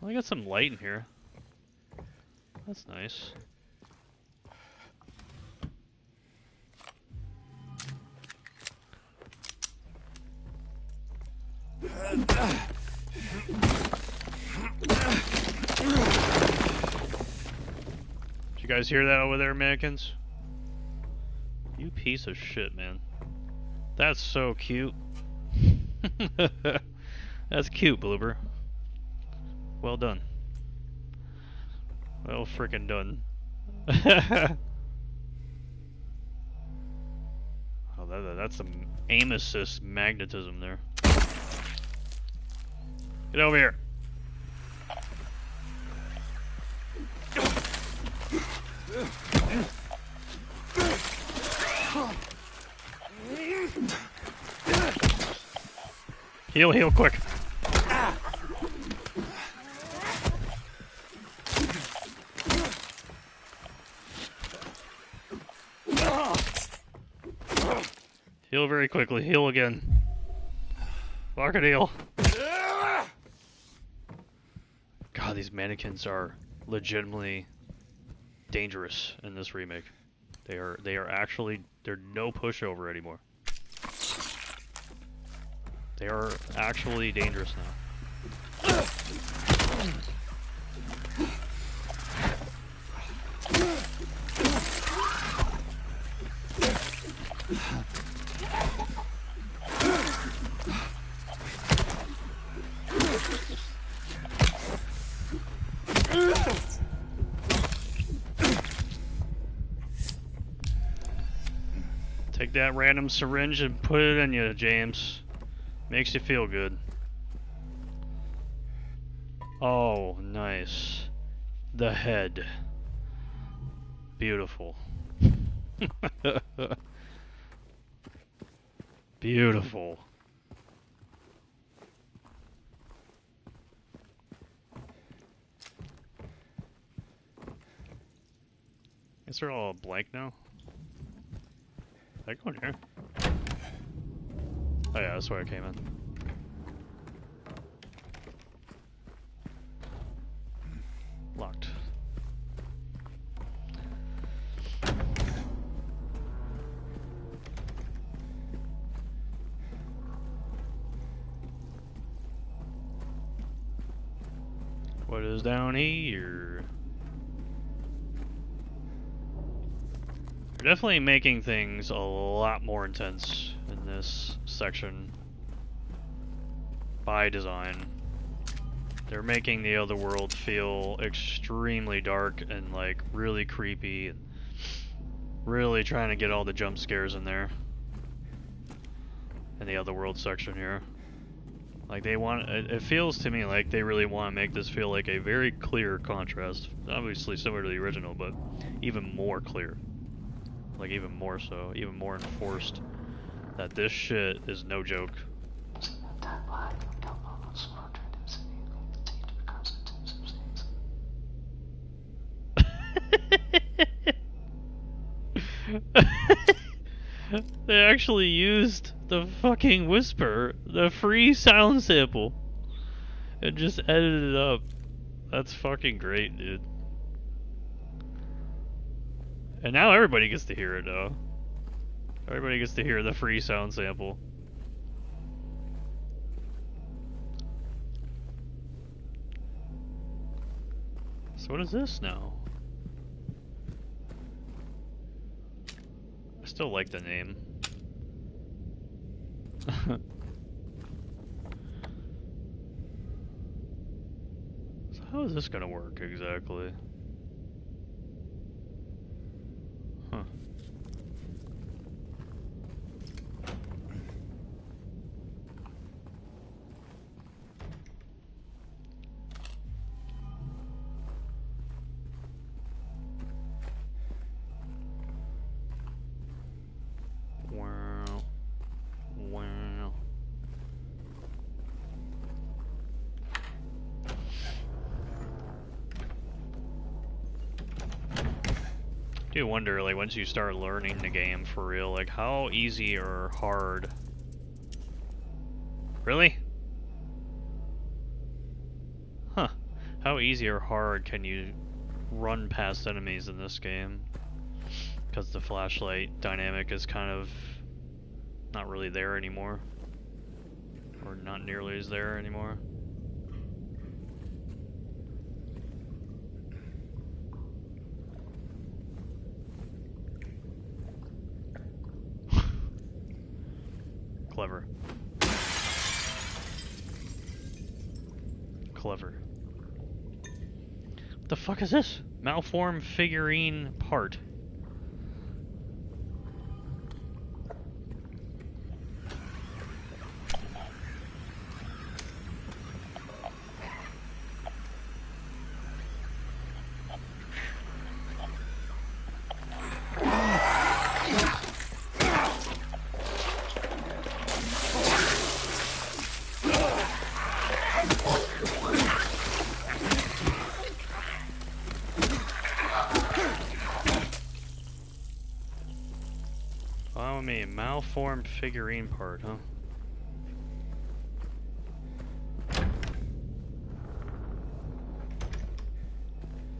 Well, I got some light in here. That's nice. Did you guys hear that over there, mannequins? You piece of shit, man. That's so cute. That's cute, Bloober. Well done. Well freaking done. Oh, that's some aim assist magnetism there. Get over here. Heal, heal, quick. Heal very quickly. Heal again. Fuck it, heal. God, these mannequins are legitimately dangerous in this remake. They are actually, they're no pushover anymore. They are actually dangerous now. Take that random syringe and put it in you, James. Makes you feel good. Oh, nice. The head. Beautiful. Beautiful. Guess they're all blank now. Did I go in here? Oh yeah, that's where I came in. Locked. What is down here? They're definitely making things a lot more intense in this section by design. They're making the other world feel extremely dark and like really creepy and really trying to get all the jump scares in there in the other world section here. Like they want, it feels to me like they really want to make this feel like a very clear contrast. Obviously similar to the original, but even more clear. Like even more so, even more enforced. That this shit is no joke. They actually used the fucking whisper, the free sound sample, and just edited it up. That's fucking great, dude. And now everybody gets to hear it, though. Everybody gets to hear the free sound sample. So what is this now? I still like the name. So how is this gonna work exactly? Huh. Wow. Wow. I do wonder, like, once you start learning the game for real, like, how easy or hard? Really? Huh. How easy or hard can you run past enemies in this game? Because the flashlight dynamic is kind of not really there anymore. Or not nearly as there anymore. Clever. Clever. What the fuck is this? Malformed figurine part. Allow me, malformed figurine part, huh?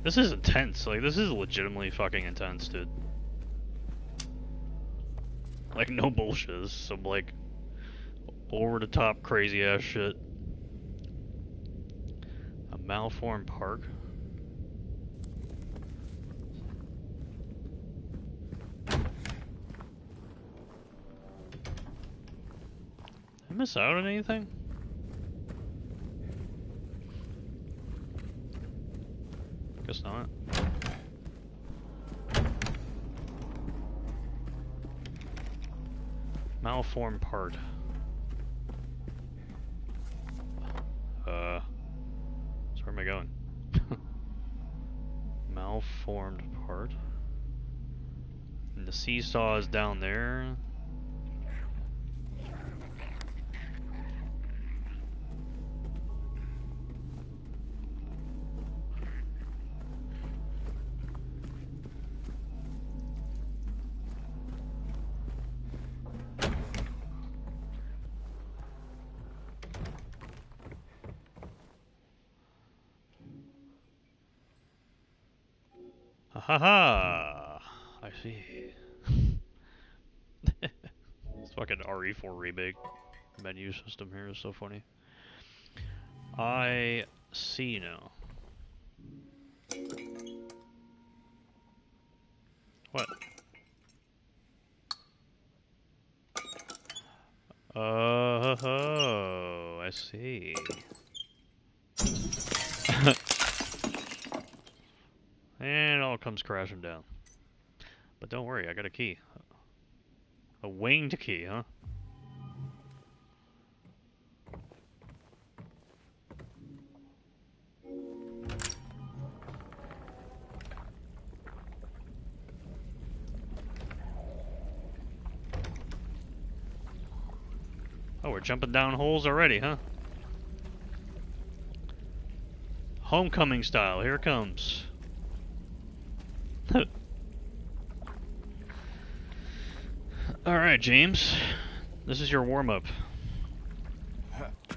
This is intense, like this is legitimately fucking intense, dude. Like no bullshit, this is some like over the top crazy ass shit. A malformed park? Did I miss out on anything? Guess not. Malformed part. Is where the seesaw is down there. Ha ha ha! I see. This fucking RE4 remake menu system here is so funny. I see now. What? Oh, I see. And it all comes crashing down. But don't worry, I got a key. A winged key, huh? Oh, we're jumping down holes already, huh? Homecoming style, here it comes. Alright, James. This is your warm-up.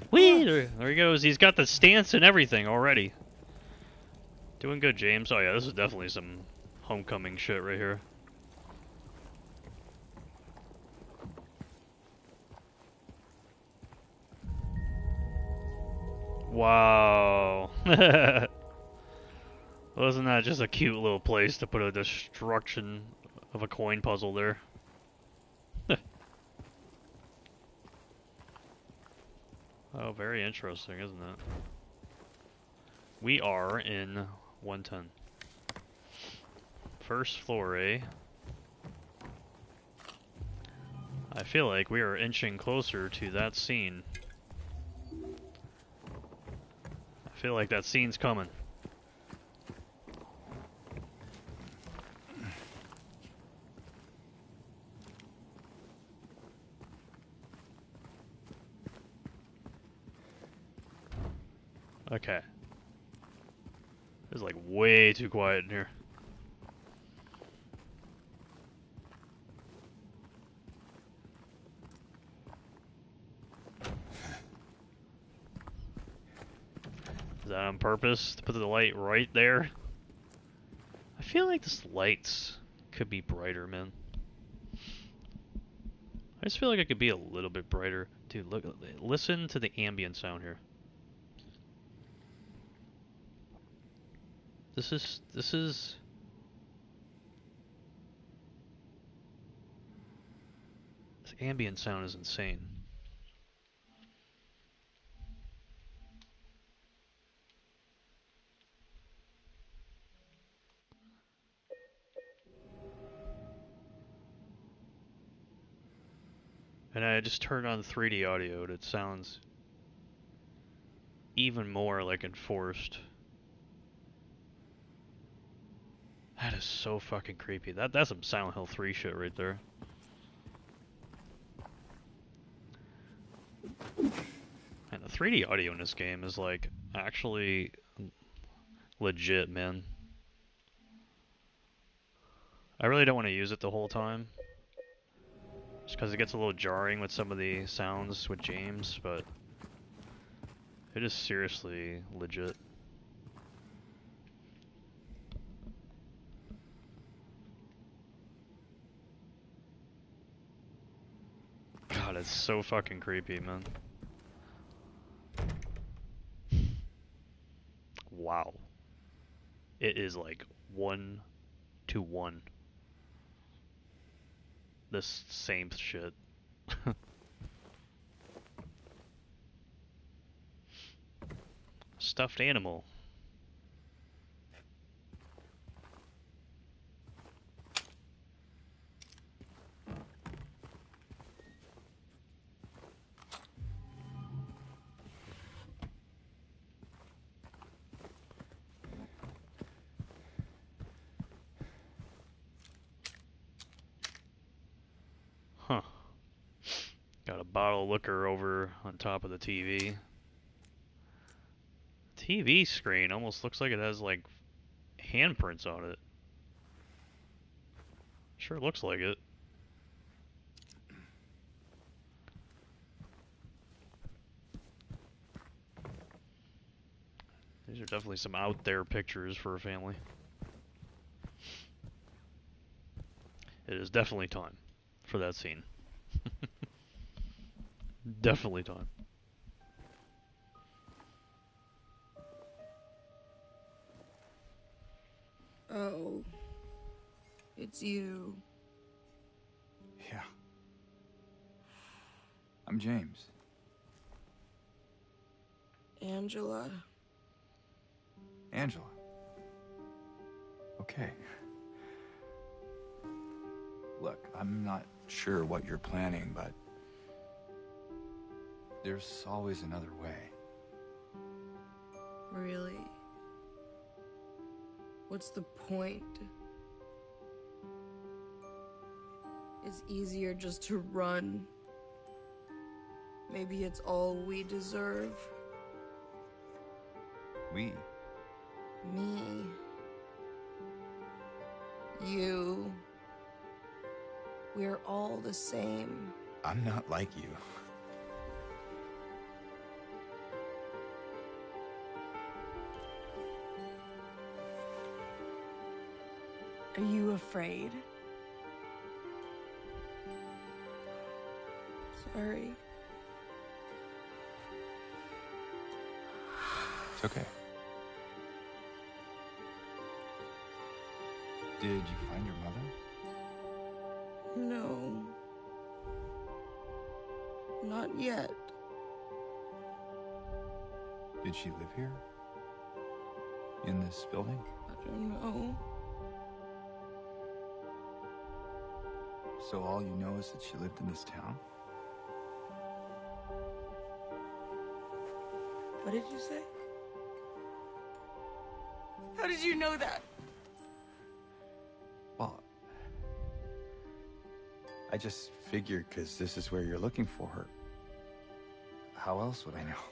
Whee! There he goes. He's got the stance and everything already. Doing good, James. Oh yeah, this is definitely some homecoming shit right here. Wow. Wasn't that just a cute little place to put a destruction of a coin puzzle there? Oh, very interesting, isn't it? We are in 110. First floor, eh? I feel like we are inching closer to that scene. I feel like that scene's coming. Okay. It's like way too quiet in here. Is that on purpose to put the light right there? I feel like this lights could be brighter, man. I just feel like it could be a little bit brighter. Dude, look, listen to the ambient sound here. This ambient sound is insane. And I just turned on 3D audio and it sounds even more like enforced. That is so fucking creepy. That's some Silent Hill 3 shit right there. And the 3D audio in this game is like actually legit, man. I really don't want to use it the whole time. Just because it gets a little jarring with some of the sounds with James, but it is seriously legit. God, it's so fucking creepy, man. Wow. It is like 1-to-1. This same shit. Stuffed animal. bottle of liquor over on top of the TV. TV screen almost looks like it has like handprints on it. Sure looks like it. These are definitely some out there pictures for a family. It is definitely time for that scene. Definitely time. Oh, it's you. Yeah. I'm James. Angela. Angela. Okay. Look, I'm not sure what you're planning, but there's always another way. Really? What's the point? It's easier just to run. Maybe it's all we deserve. We? Me. You. We're all the same. I'm not like you. Are you afraid? Sorry. It's okay. Did you find your mother? No. Not yet. Did she live here? In this building? I don't know. So all you know is that she lived in this town? What did you say? How did you know that? Well, I just figured because this is where you're looking for her. How else would I know?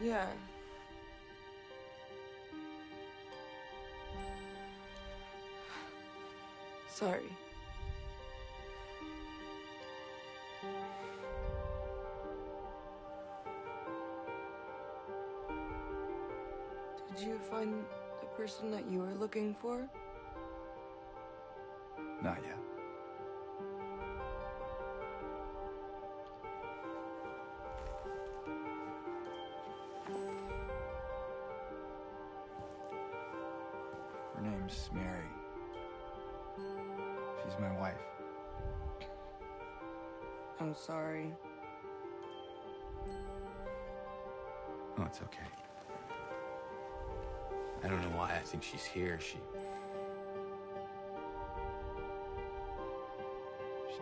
Yeah. Sorry. Did you find the person that you were looking for? Not yet. Her name's Mary. She's my wife. I'm sorry. Oh, it's okay. I don't know why I think she's here. She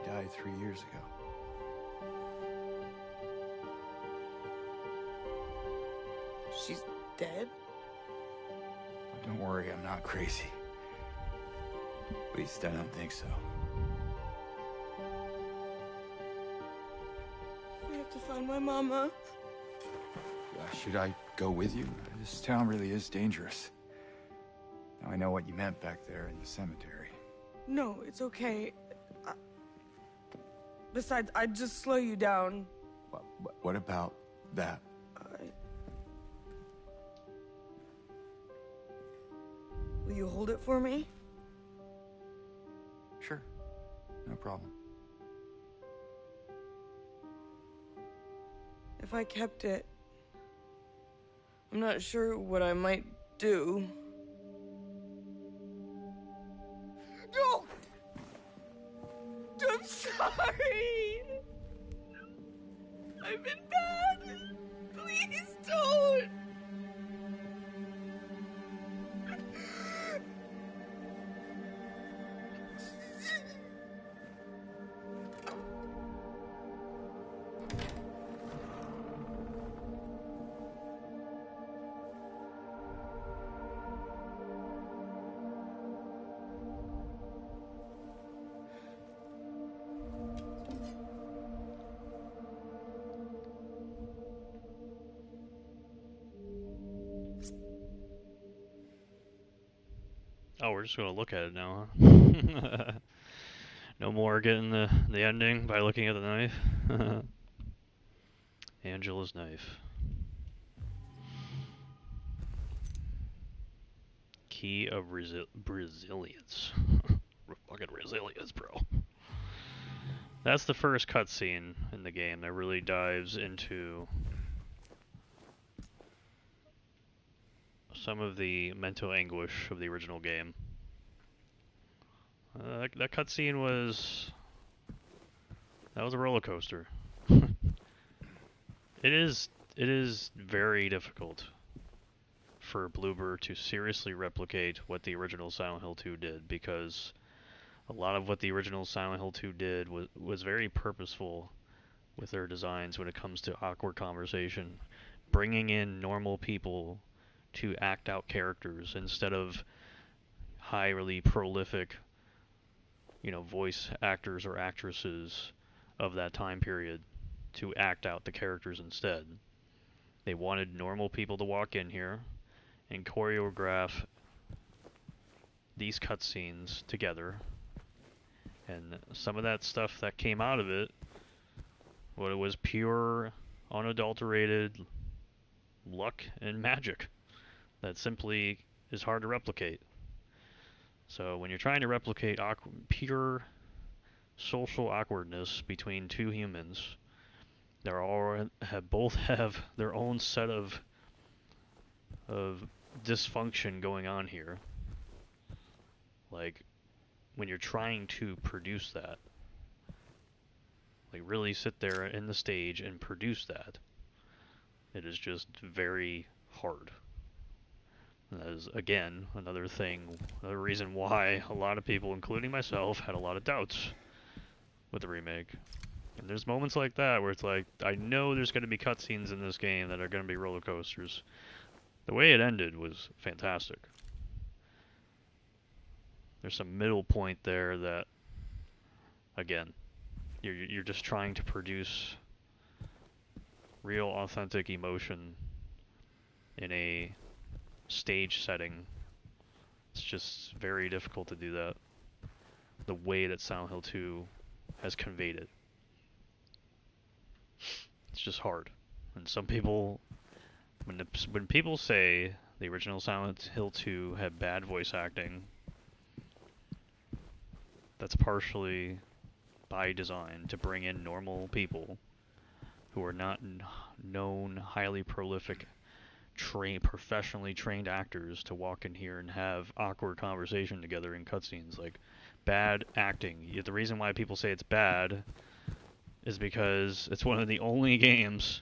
died 3 years ago. She's dead? Oh, don't worry, I'm not crazy. At least I don't think so. I have to find my mama. Should I go with you? This town really is dangerous. Now I know what you meant back there in the cemetery. No, it's okay. Besides, I'd just slow you down. What about that? Will you hold it for me? Sure. No problem. If I kept it, I'm not sure what I might do. No! I'm sorry! I've been bad! Please don't! Oh, we're just gonna look at it now, huh? No more getting the ending by looking at the knife. Angela's knife. Key of resilience. Fucking resilience, bro. That's the first cutscene in the game that really dives into some of the mental anguish of the original game. That cutscene was... that was a roller coaster. It is very difficult for Bloober to seriously replicate what the original Silent Hill 2 did, because a lot of what the original Silent Hill 2 did was very purposeful with their designs when it comes to awkward conversation, bringing in normal people to act out characters instead of highly prolific, voice actors or actresses of that time period to act out the characters instead. They wanted normal people to walk in here and choreograph these cutscenes together, and some of that stuff that came out of it, well, it was pure, unadulterated luck and magic that simply is hard to replicate. So when you're trying to replicate pure social awkwardness between two humans, both have their own set of dysfunction going on here. Like, when you're trying to produce that, like really sit there in the stage and produce that, it is just very hard. And that is, again, another reason why a lot of people, including myself, had a lot of doubts with the remake. And there's moments like that where it's like, I know there's going to be cutscenes in this game that are going to be roller coasters. The way it ended was fantastic. There's some middle point there that, again, you're just trying to produce real, authentic emotion in a stage setting. It's just very difficult to do that the way that Silent Hill 2 has conveyed it. It's just hard. And some people, when people say the original Silent Hill 2 had bad voice acting, that's partially by design to bring in normal people who are not known, highly prolific, professionally trained actors to walk in here and have awkward conversation together in cutscenes. Like, bad acting. The reason why people say it's bad is because it's one of the only games,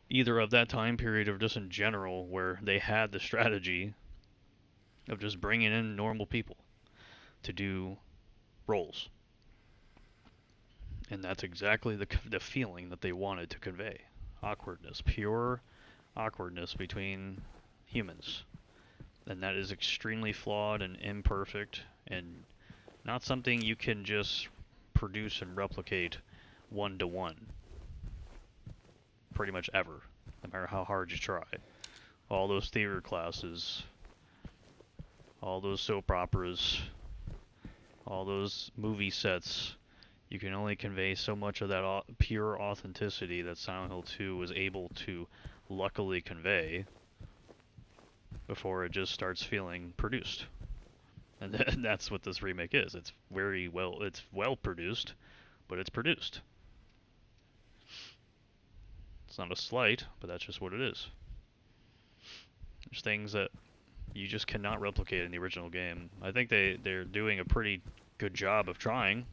either of that time period or just in general, where they had the strategy of just bringing in normal people to do roles. And that's exactly the feeling that they wanted to convey. Awkwardness. Pure awkwardness between humans. And that is extremely flawed and imperfect, and not something you can just produce and replicate one-to-one. Pretty much ever. No matter how hard you try. All those theater classes, all those soap operas, all those movie sets, you can only convey so much of that pure authenticity that Silent Hill 2 was able to luckily convey before it just starts feeling produced. And that's what this remake is. It's well produced, but it's produced. It's not a slight, but that's just what it is. There's things that you just cannot replicate in the original game. I think they're doing a pretty good job of trying,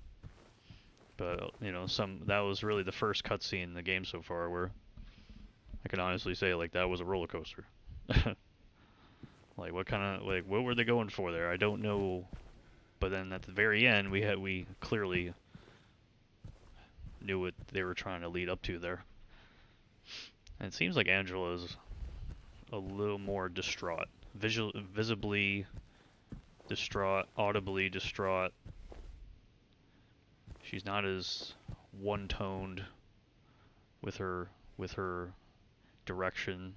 but that was really the first cutscene in the game so far where I can honestly say, like, that was a roller coaster. Like, what were they going for there? I don't know. But then at the very end, we clearly knew what they were trying to lead up to there. And it seems like Angela's a little more distraught, visibly distraught, audibly distraught. She's not as one-toned with her direction.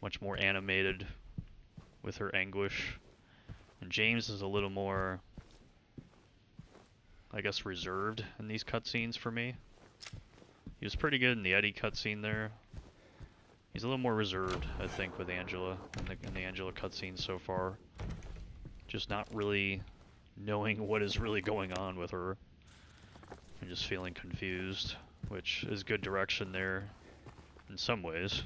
Much more animated. with her anguish. And James is a little more, I guess, reserved in these cutscenes for me. He was pretty good in the Eddie cutscene there. He's a little more reserved, I think, with Angela in the Angela cutscenes so far. Just not really knowing what is really going on with her. And just feeling confused, which is good direction there in some ways.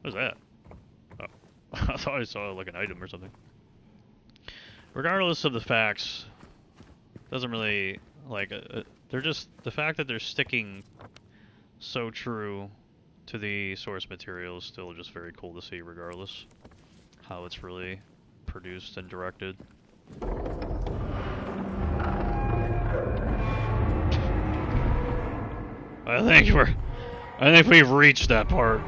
What was that? Oh, I thought I saw like an item or something. Regardless of the facts, doesn't really like. They're just the fact that they're sticking so true to the source material is still just very cool to see. Regardless how it's really produced and directed. I think we've reached that part.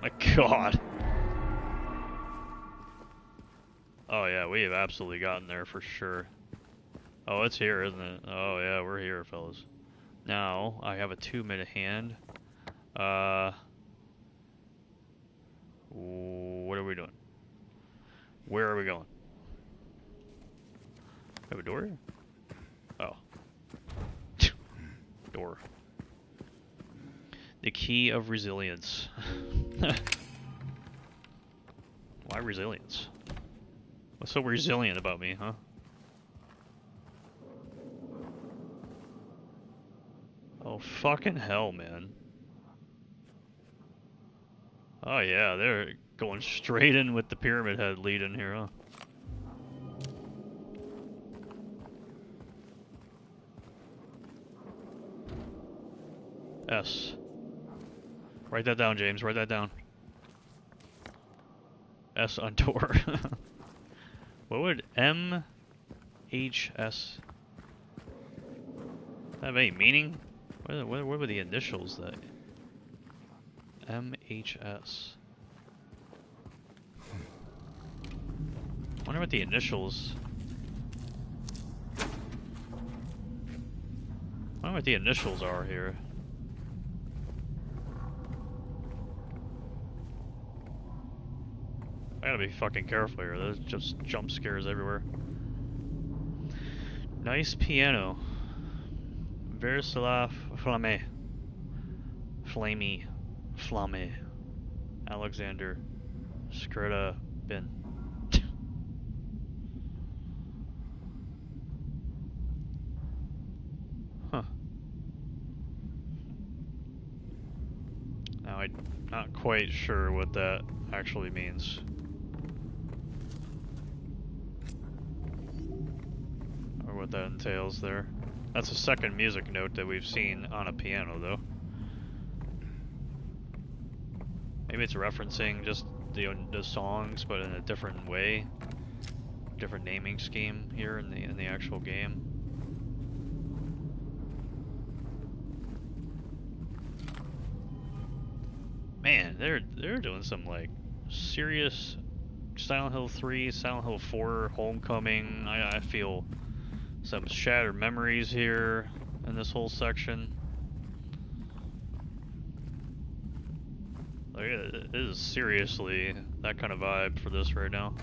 My God. Oh yeah, we have absolutely gotten there for sure. Oh, it's here, isn't it? Oh yeah, we're here, fellas. Now, I have a 2-minute hand. What are we doing? Where are we going? Have a door here? Oh. Door. The key of resilience. Why resilience? What's so resilient about me, huh? Oh, fucking hell, man. Oh, yeah, they're going straight in with the Pyramid Head lead in here, huh? S. Write that down, James. Write that down. S on door. What would MHS have any meaning? What were the initials that? MHS. Wonder what the initials. Wonder what the initials are here. I gotta be fucking careful here. There's just jump scares everywhere. Nice piano. Versala Flamme. Flamey. Flamme. Alexander. Skrta Bin. Huh. Now I'm not quite sure what that actually means. Or what that entails there. That's the second music note that we've seen on a piano, though. Maybe it's referencing just the songs, but in a different way, different naming scheme here in the actual game. Man, they're doing some like serious Silent Hill 3, Silent Hill 4, Homecoming. I feel some shattered memories here in this whole section. Like, it is seriously that kind of vibe for this right now.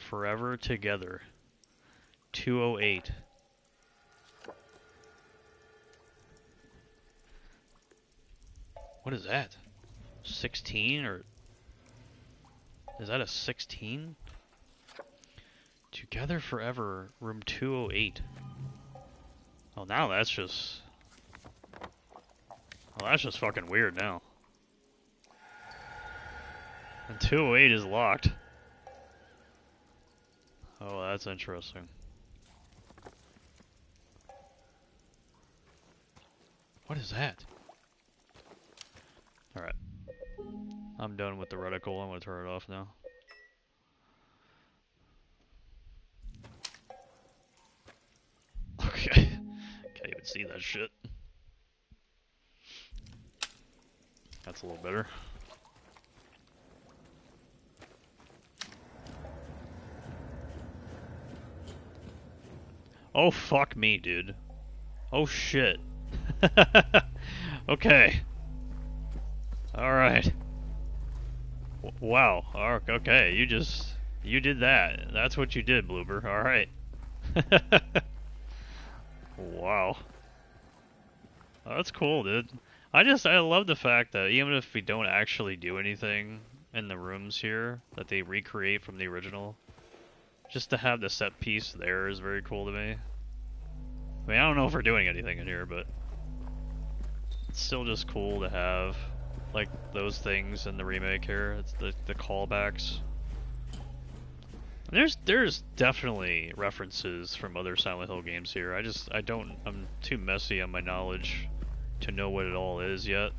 Forever Together. 208. What is that? 16 or is that a 16? Together Forever, room 208. Oh, now that's just... Well, that's just fucking weird now. And 208 is locked. Oh, that's interesting. What is that? Alright. I'm done with the reticle. I'm gonna turn it off now. Okay. Can't even see that shit. That's a little better. Oh, fuck me, dude. Oh, shit. Okay. Alright. Wow. Okay, you did that. That's what you did, Bloober. Alright. Wow. Oh, that's cool, dude. I love the fact that even if we don't actually do anything in the rooms here, that they recreate from the original, just to have the set piece there is very cool to me. I mean, I don't know if we're doing anything in here, but it's still just cool to have, like, those things in the remake here. It's the callbacks. There's definitely references from other Silent Hill games here. I'm too messy on my knowledge to know what it all is yet.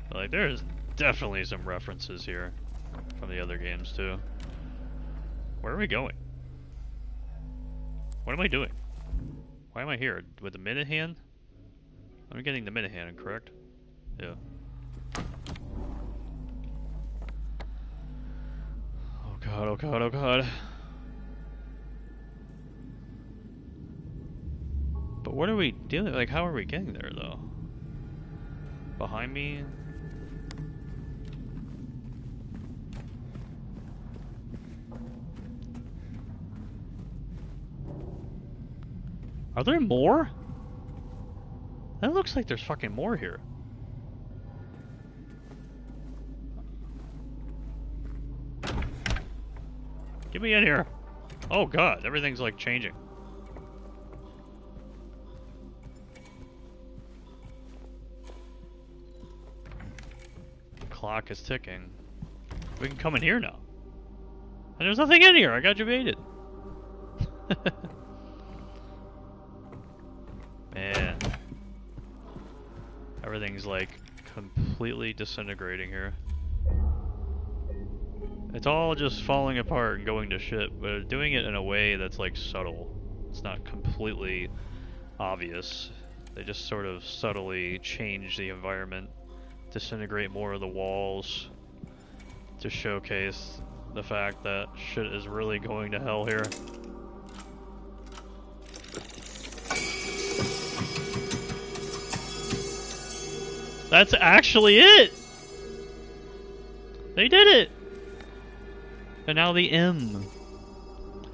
But, like, there's definitely some references here from the other games too. Where are we going? What am I doing? Why am I here? With the minute hand? I'm getting the minute hand, correct? Yeah. Oh god, oh god, oh god. But what are we doing? Like, how are we getting there, though? Behind me? Are there more? That looks like there's fucking more here. Get me in here. Oh god, everything's like changing. Clock is ticking. We can come in here now. And there's nothing in here. I got you baited. Man. Everything's like completely disintegrating here. It's all just falling apart and going to shit, but doing it in a way that's like subtle. It's not completely obvious. They just sort of subtly change the environment, disintegrate more of the walls to showcase the fact that shit is really going to hell here. That's actually it! They did it! And now the M.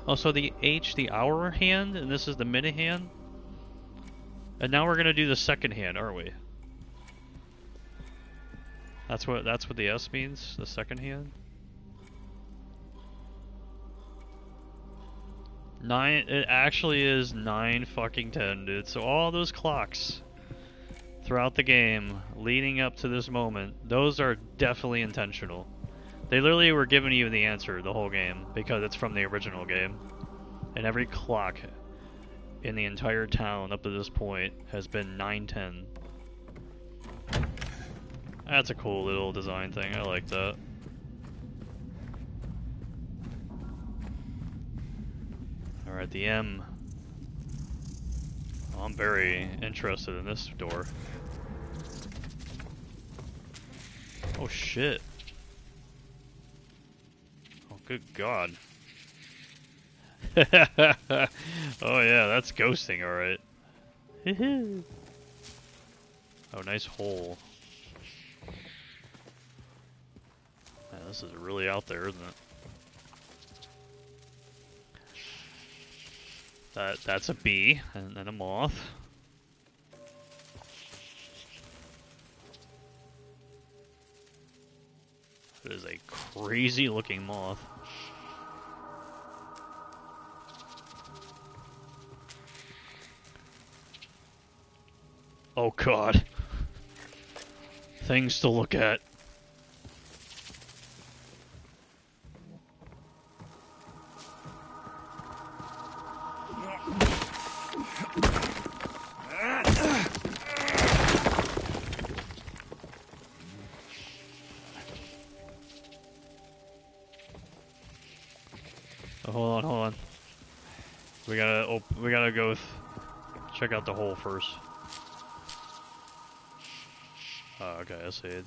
Oh, so the H, the hour hand, and this is the minute hand? And now we're gonna do the second hand, aren't we? That's what the S means, the second hand? 9, it actually is 9 fucking 10, dude. So all those clocks throughout the game, leading up to this moment, those are definitely intentional. They literally were giving you the answer the whole game, because it's from the original game. And every clock in the entire town up to this point has been 9:10. That's a cool little design thing, I like that. Alright, the M. Oh, I'm very interested in this door. Oh shit. Oh good god. Oh yeah, that's ghosting, alright. Oh, nice hole. Man, this is really out there, isn't it? That's a bee, and then a moth. It is a crazy looking moth. Oh god. Things to look at. Oh, hold on. We gotta go check out the hole first. Oh, okay, I see it.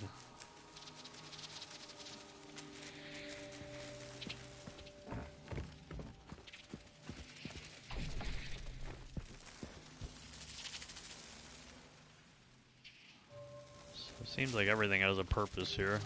So it seems like everything has a purpose here.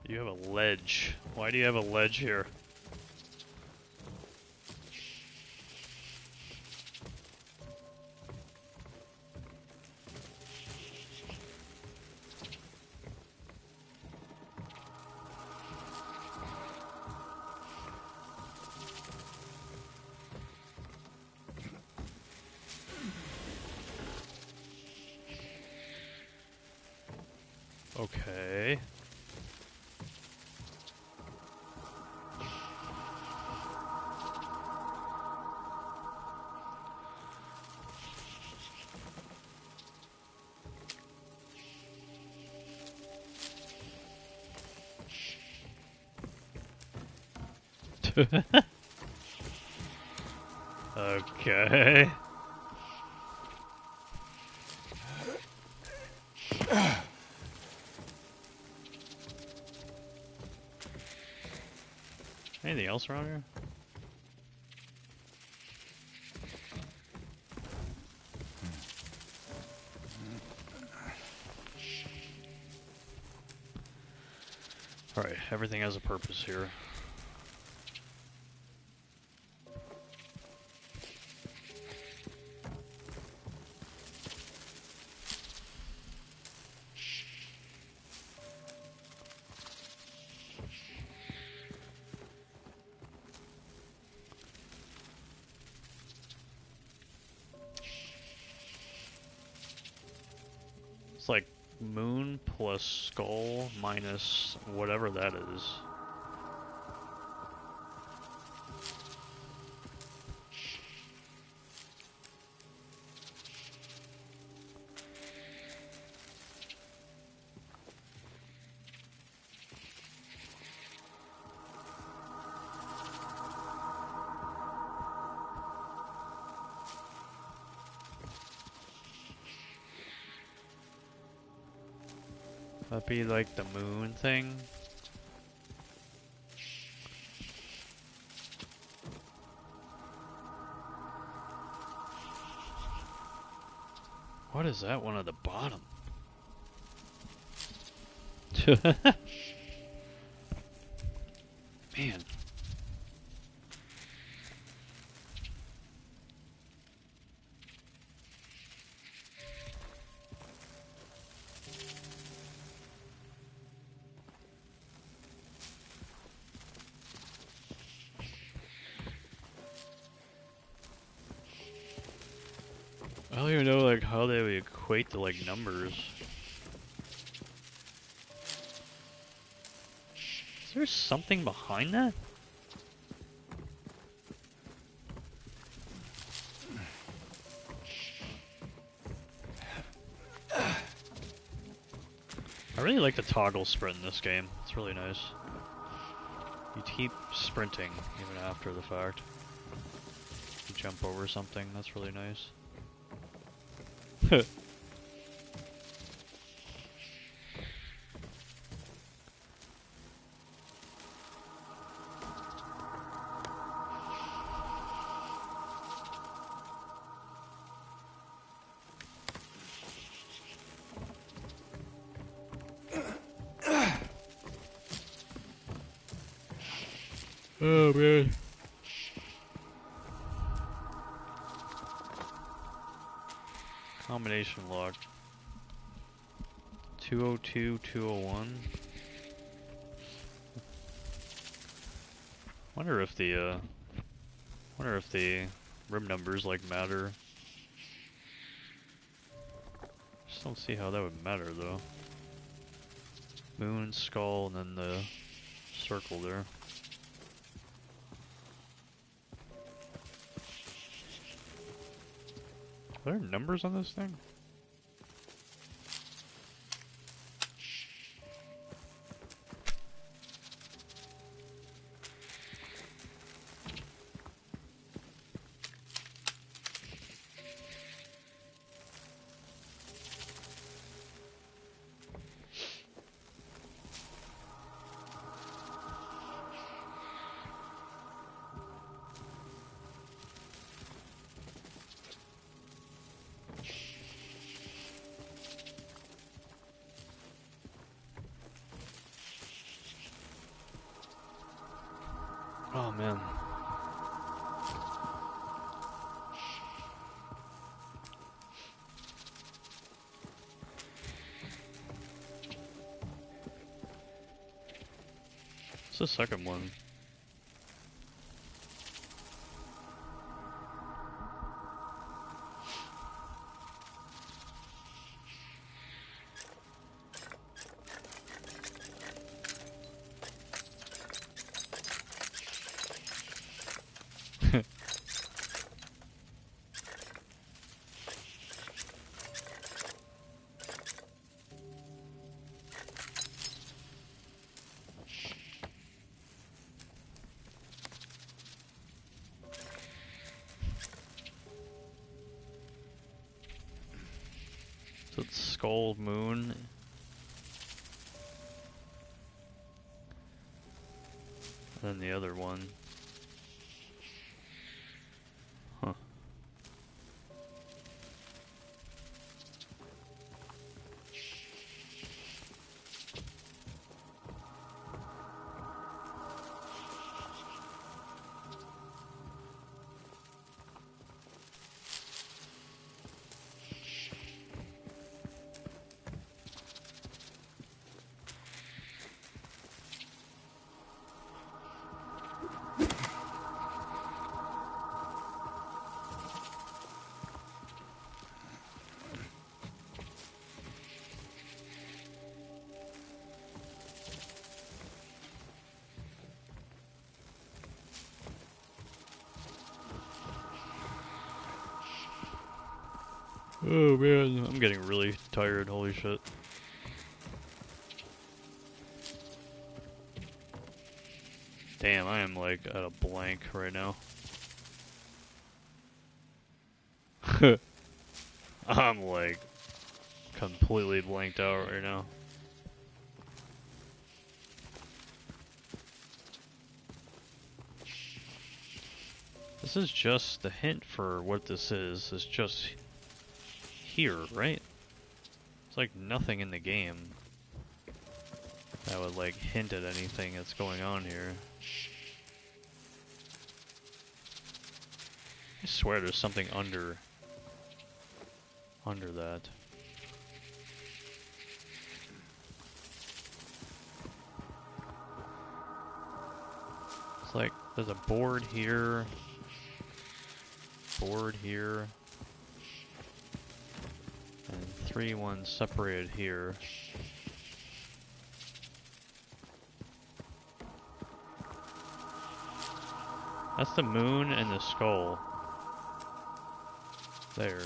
You have a ledge. Why do you have a ledge here? Okay. Okay. Anything else around here? Alright, everything has a purpose here. It's like moon plus skull minus whatever that is. That'd be like the moon thing. What is that one at the bottom? Man. I don't even know like how they would equate to like numbers. Is there something behind that? I really like the toggle sprint in this game. It's really nice. You keep sprinting even after the fact. You jump over something, that's really nice. Oh man. Combination lock. 202, 201. Wonder if the room numbers like matter. Just don't see how that would matter though. Moon, skull, and then the circle there. Are there numbers on this thing? Oh man. It's the second one. So it's Skull Moon. And then the other one. Huh. Oh man, I'm getting really tired, holy shit. Damn, I am like at a blank right now. I'm like completely blanked out right now. This is just the hint for what this is just here, right? It's like nothing in the game that would like hint at anything that's going on here. I swear there's something under that. It's like there's a board here, and 3 ones separated here. That's the moon and the skull. There.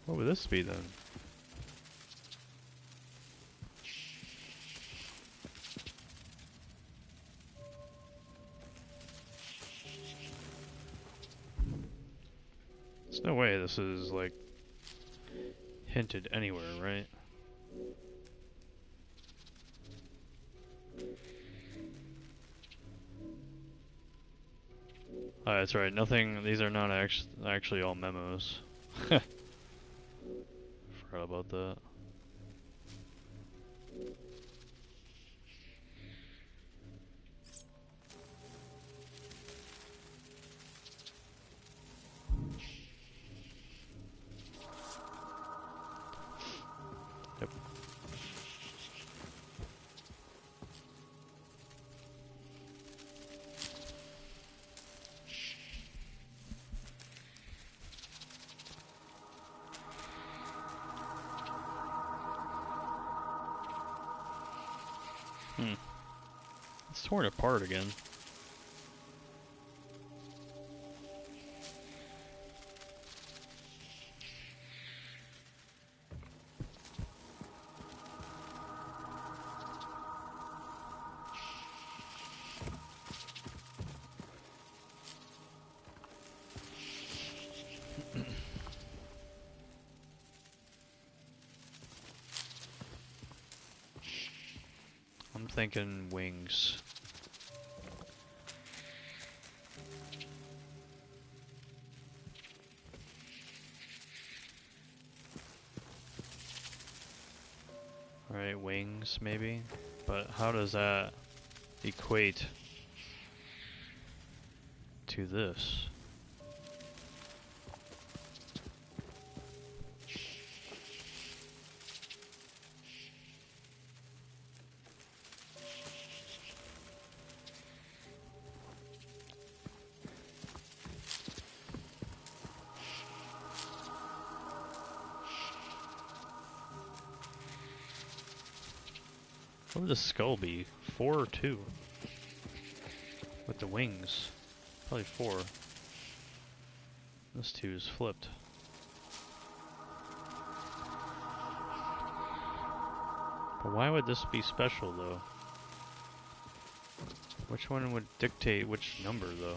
What would this be then? There's no way this is like hinted anywhere, right? Oh, that's right. Nothing. These are not actually all memos. Forgot about that. Yep. It's torn apart again. I'm thinking wings. Right, wings maybe? But how does that equate to this? What would the skull be? 4 or 2? With the wings. Probably 4. This 2 is flipped. But why would this be special though? Which one would dictate which number though?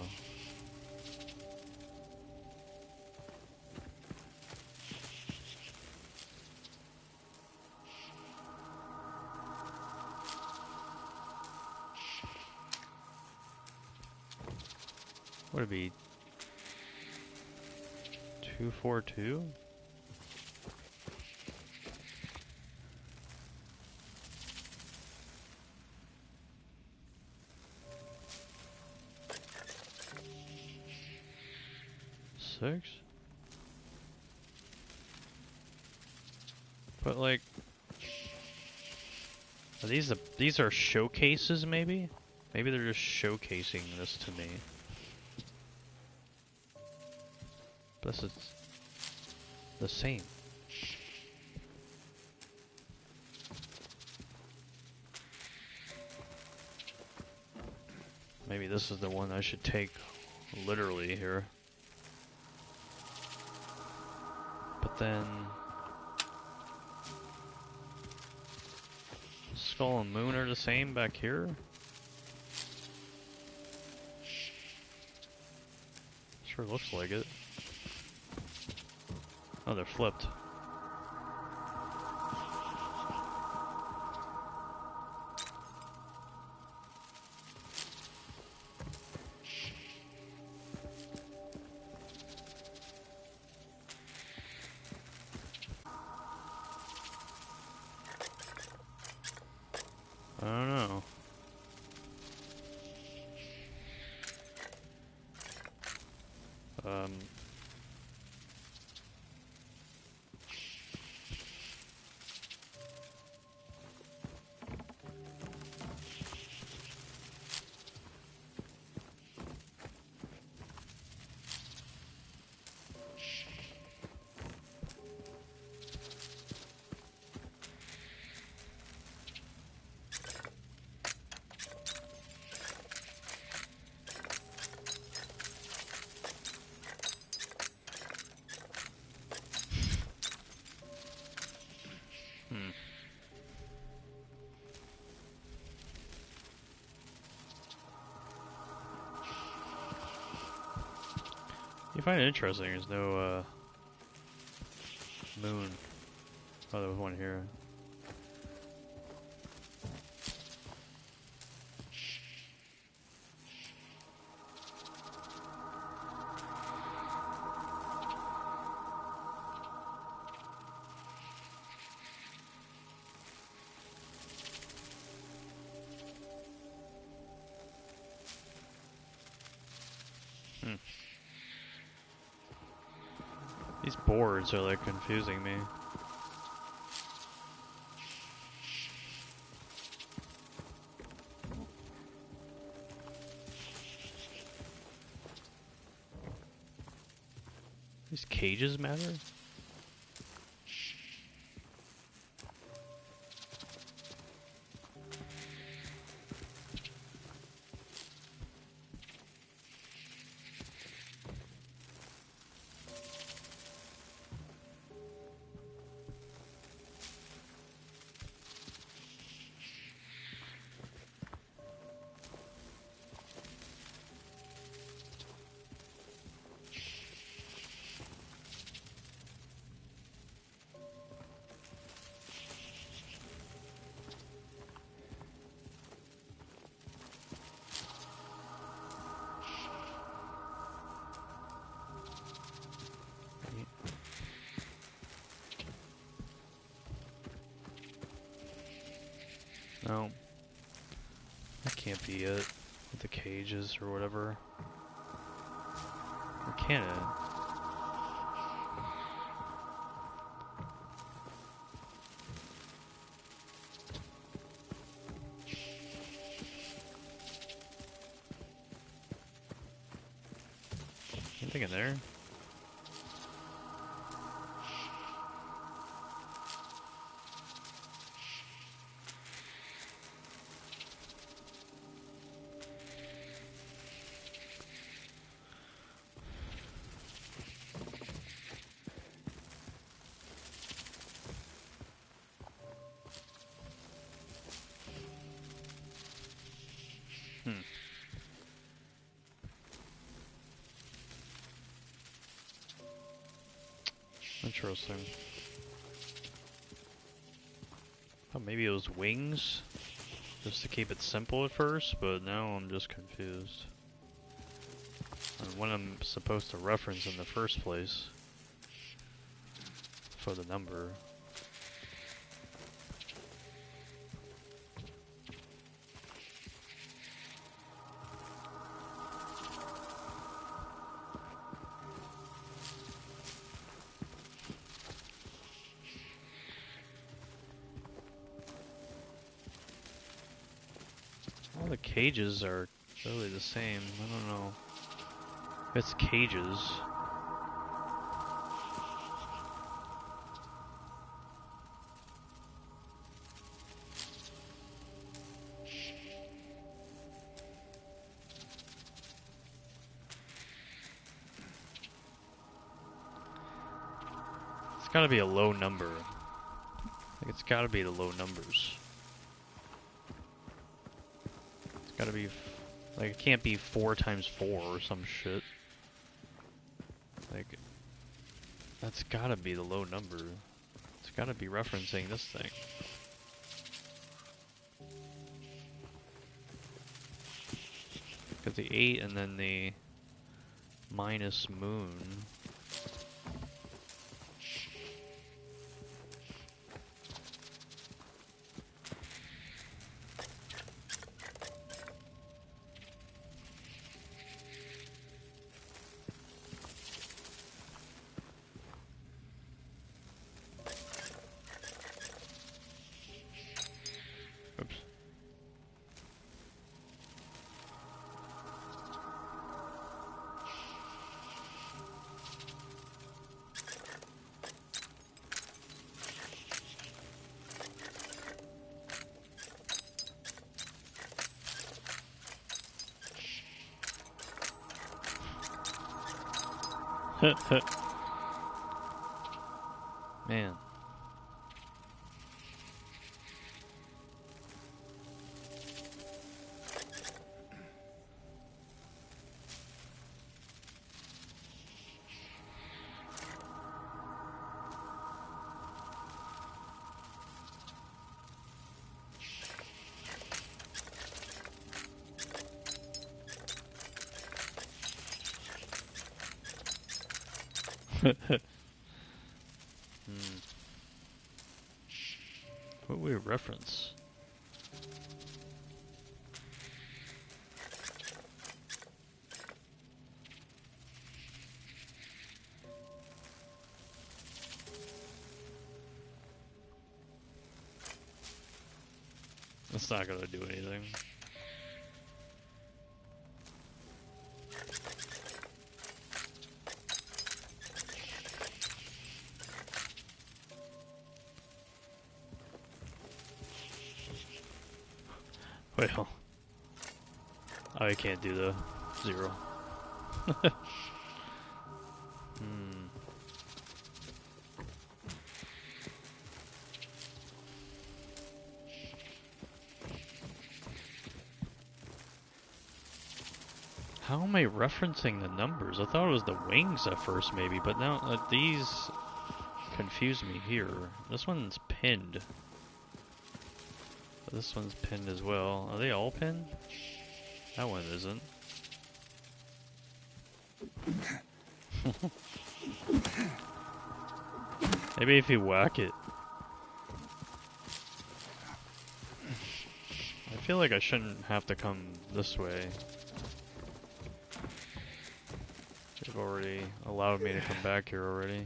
Would it be 242? Six? But like, are these are showcases maybe? Maybe they're just showcasing this to me. Plus it's the same. Maybe this is the one I should take literally here. But then Skull and Moon are the same back here? Sure looks like it. Oh, they're flipped. I don't know. You find it interesting, there's no moon. Oh, there was one here. These boards are like confusing me. These cages matter? No. That can't be it. With the cages or whatever. Or can it? Anything in there? Interesting. Oh, maybe it was wings? Just to keep it simple at first, but now I'm just confused. On what I'm supposed to reference in the first place. For the number. All the cages are really the same. I don't know. It's cages. It's gotta be a low number. Like, it's gotta be the low numbers. It's gotta be, like, it can't be 4 times 4 or some shit. Like, that's gotta be the low number. It's gotta be referencing this thing. Because the 8 and then the minus moon. Oops. Man. What would we reference? It's not gonna do anything. Well, I can't do the 0. How am I referencing the numbers? I thought it was the wings at first, maybe, but now these confuse me here. This one's pinned. This one's pinned as well. Are they all pinned? That one isn't. Maybe if you whack it. feel like I shouldn't have to come this way. They've already allowed me to come back here already.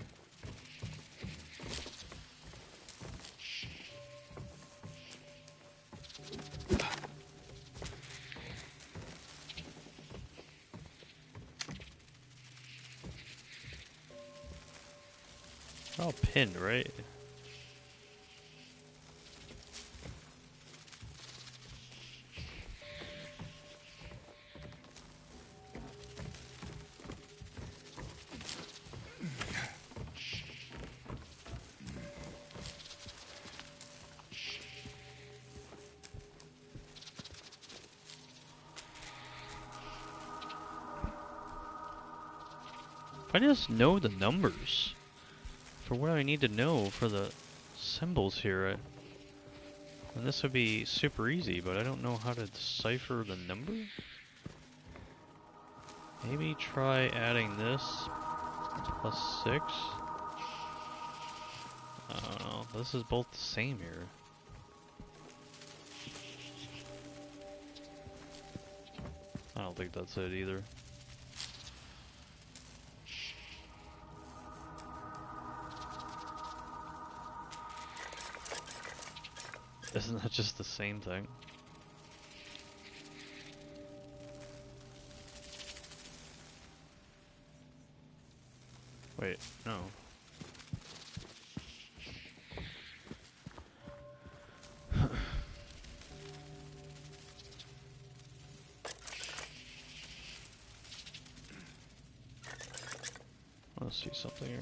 Oh, pinned, right? If I just know the numbers for what I need to know for the symbols here, then this would be super easy, but I don't know how to decipher the number. Maybe try adding this plus 6. I don't know. This is both the same here. I don't think that's it either. Isn't that just the same thing? Wait, no. Let's see something here.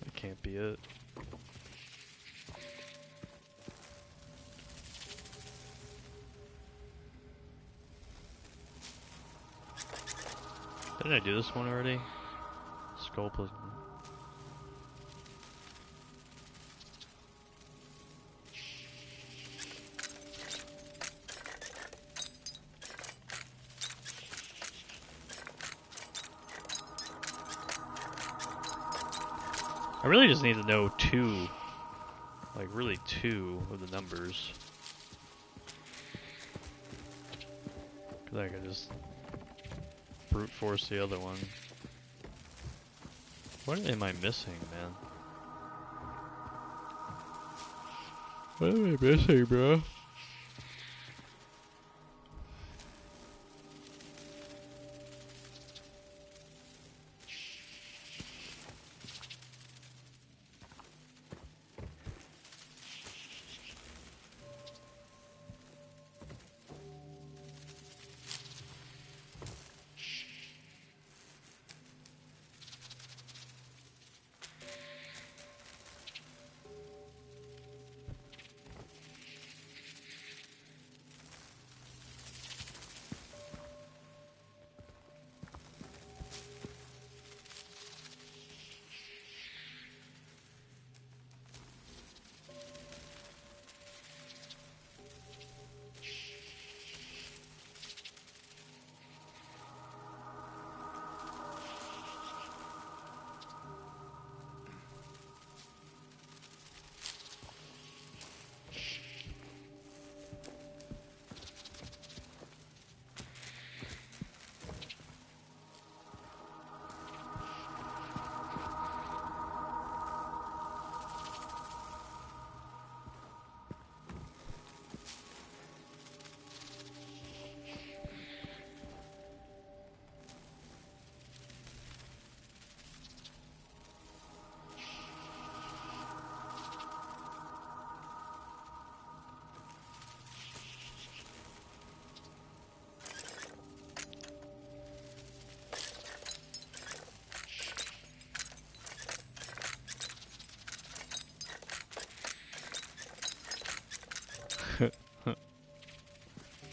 That can't be it. Didn't I do this one already? Skull plus. I really just need to know 2, like really 2 of the numbers. Cause I can just brute force the other one. What am I missing, man? What am I missing, bro?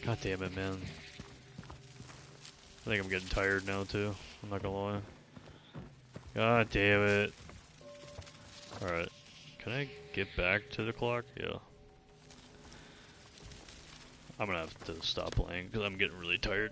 God damn it, man. I think I'm getting tired now, too. I'm not gonna lie. God damn it. Alright. Can I get back to the clock? Yeah. I'm gonna have to stop playing because I'm getting really tired.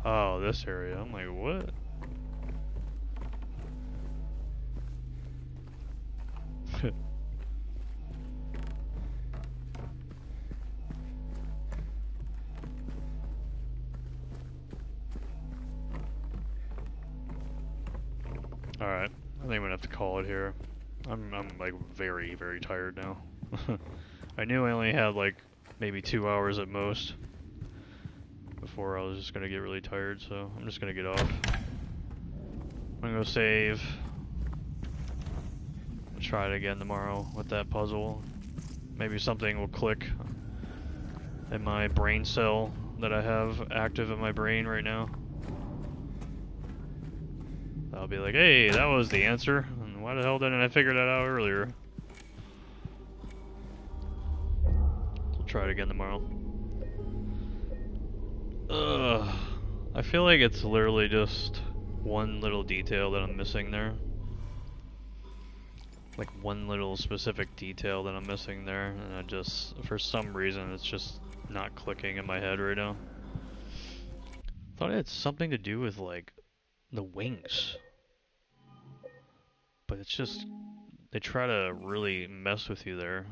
Oh, this area. I'm like, what? Alright, I think I'm gonna have to call it here. I'm like very, very tired now. I knew I only had like maybe 2 hours at most before I was just gonna get really tired, so I'm just gonna get off. I'm gonna go save. I'll try it again tomorrow with that puzzle. Maybe something will click in my brain cell that I have active in my brain right now. I'll be like, hey, that was the answer. And why the hell didn't I figure that out earlier? We'll try it again tomorrow. Ugh. I feel like it's literally just one little detail that I'm missing there. Like one little specific detail that I'm missing there, and I just, for some reason, it's just not clicking in my head right now. Thought it had something to do with like the wings, but it's just, they try to really mess with you there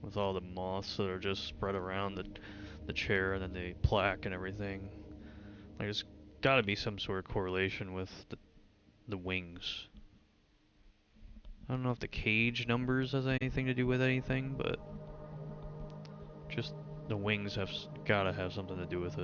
with all the moths that are just spread around the chair and then the plaque and everything. Like, there's gotta be some sort of correlation with the wings. I don't know if the cage numbers has anything to do with anything, but just the wings have gotta have something to do with it.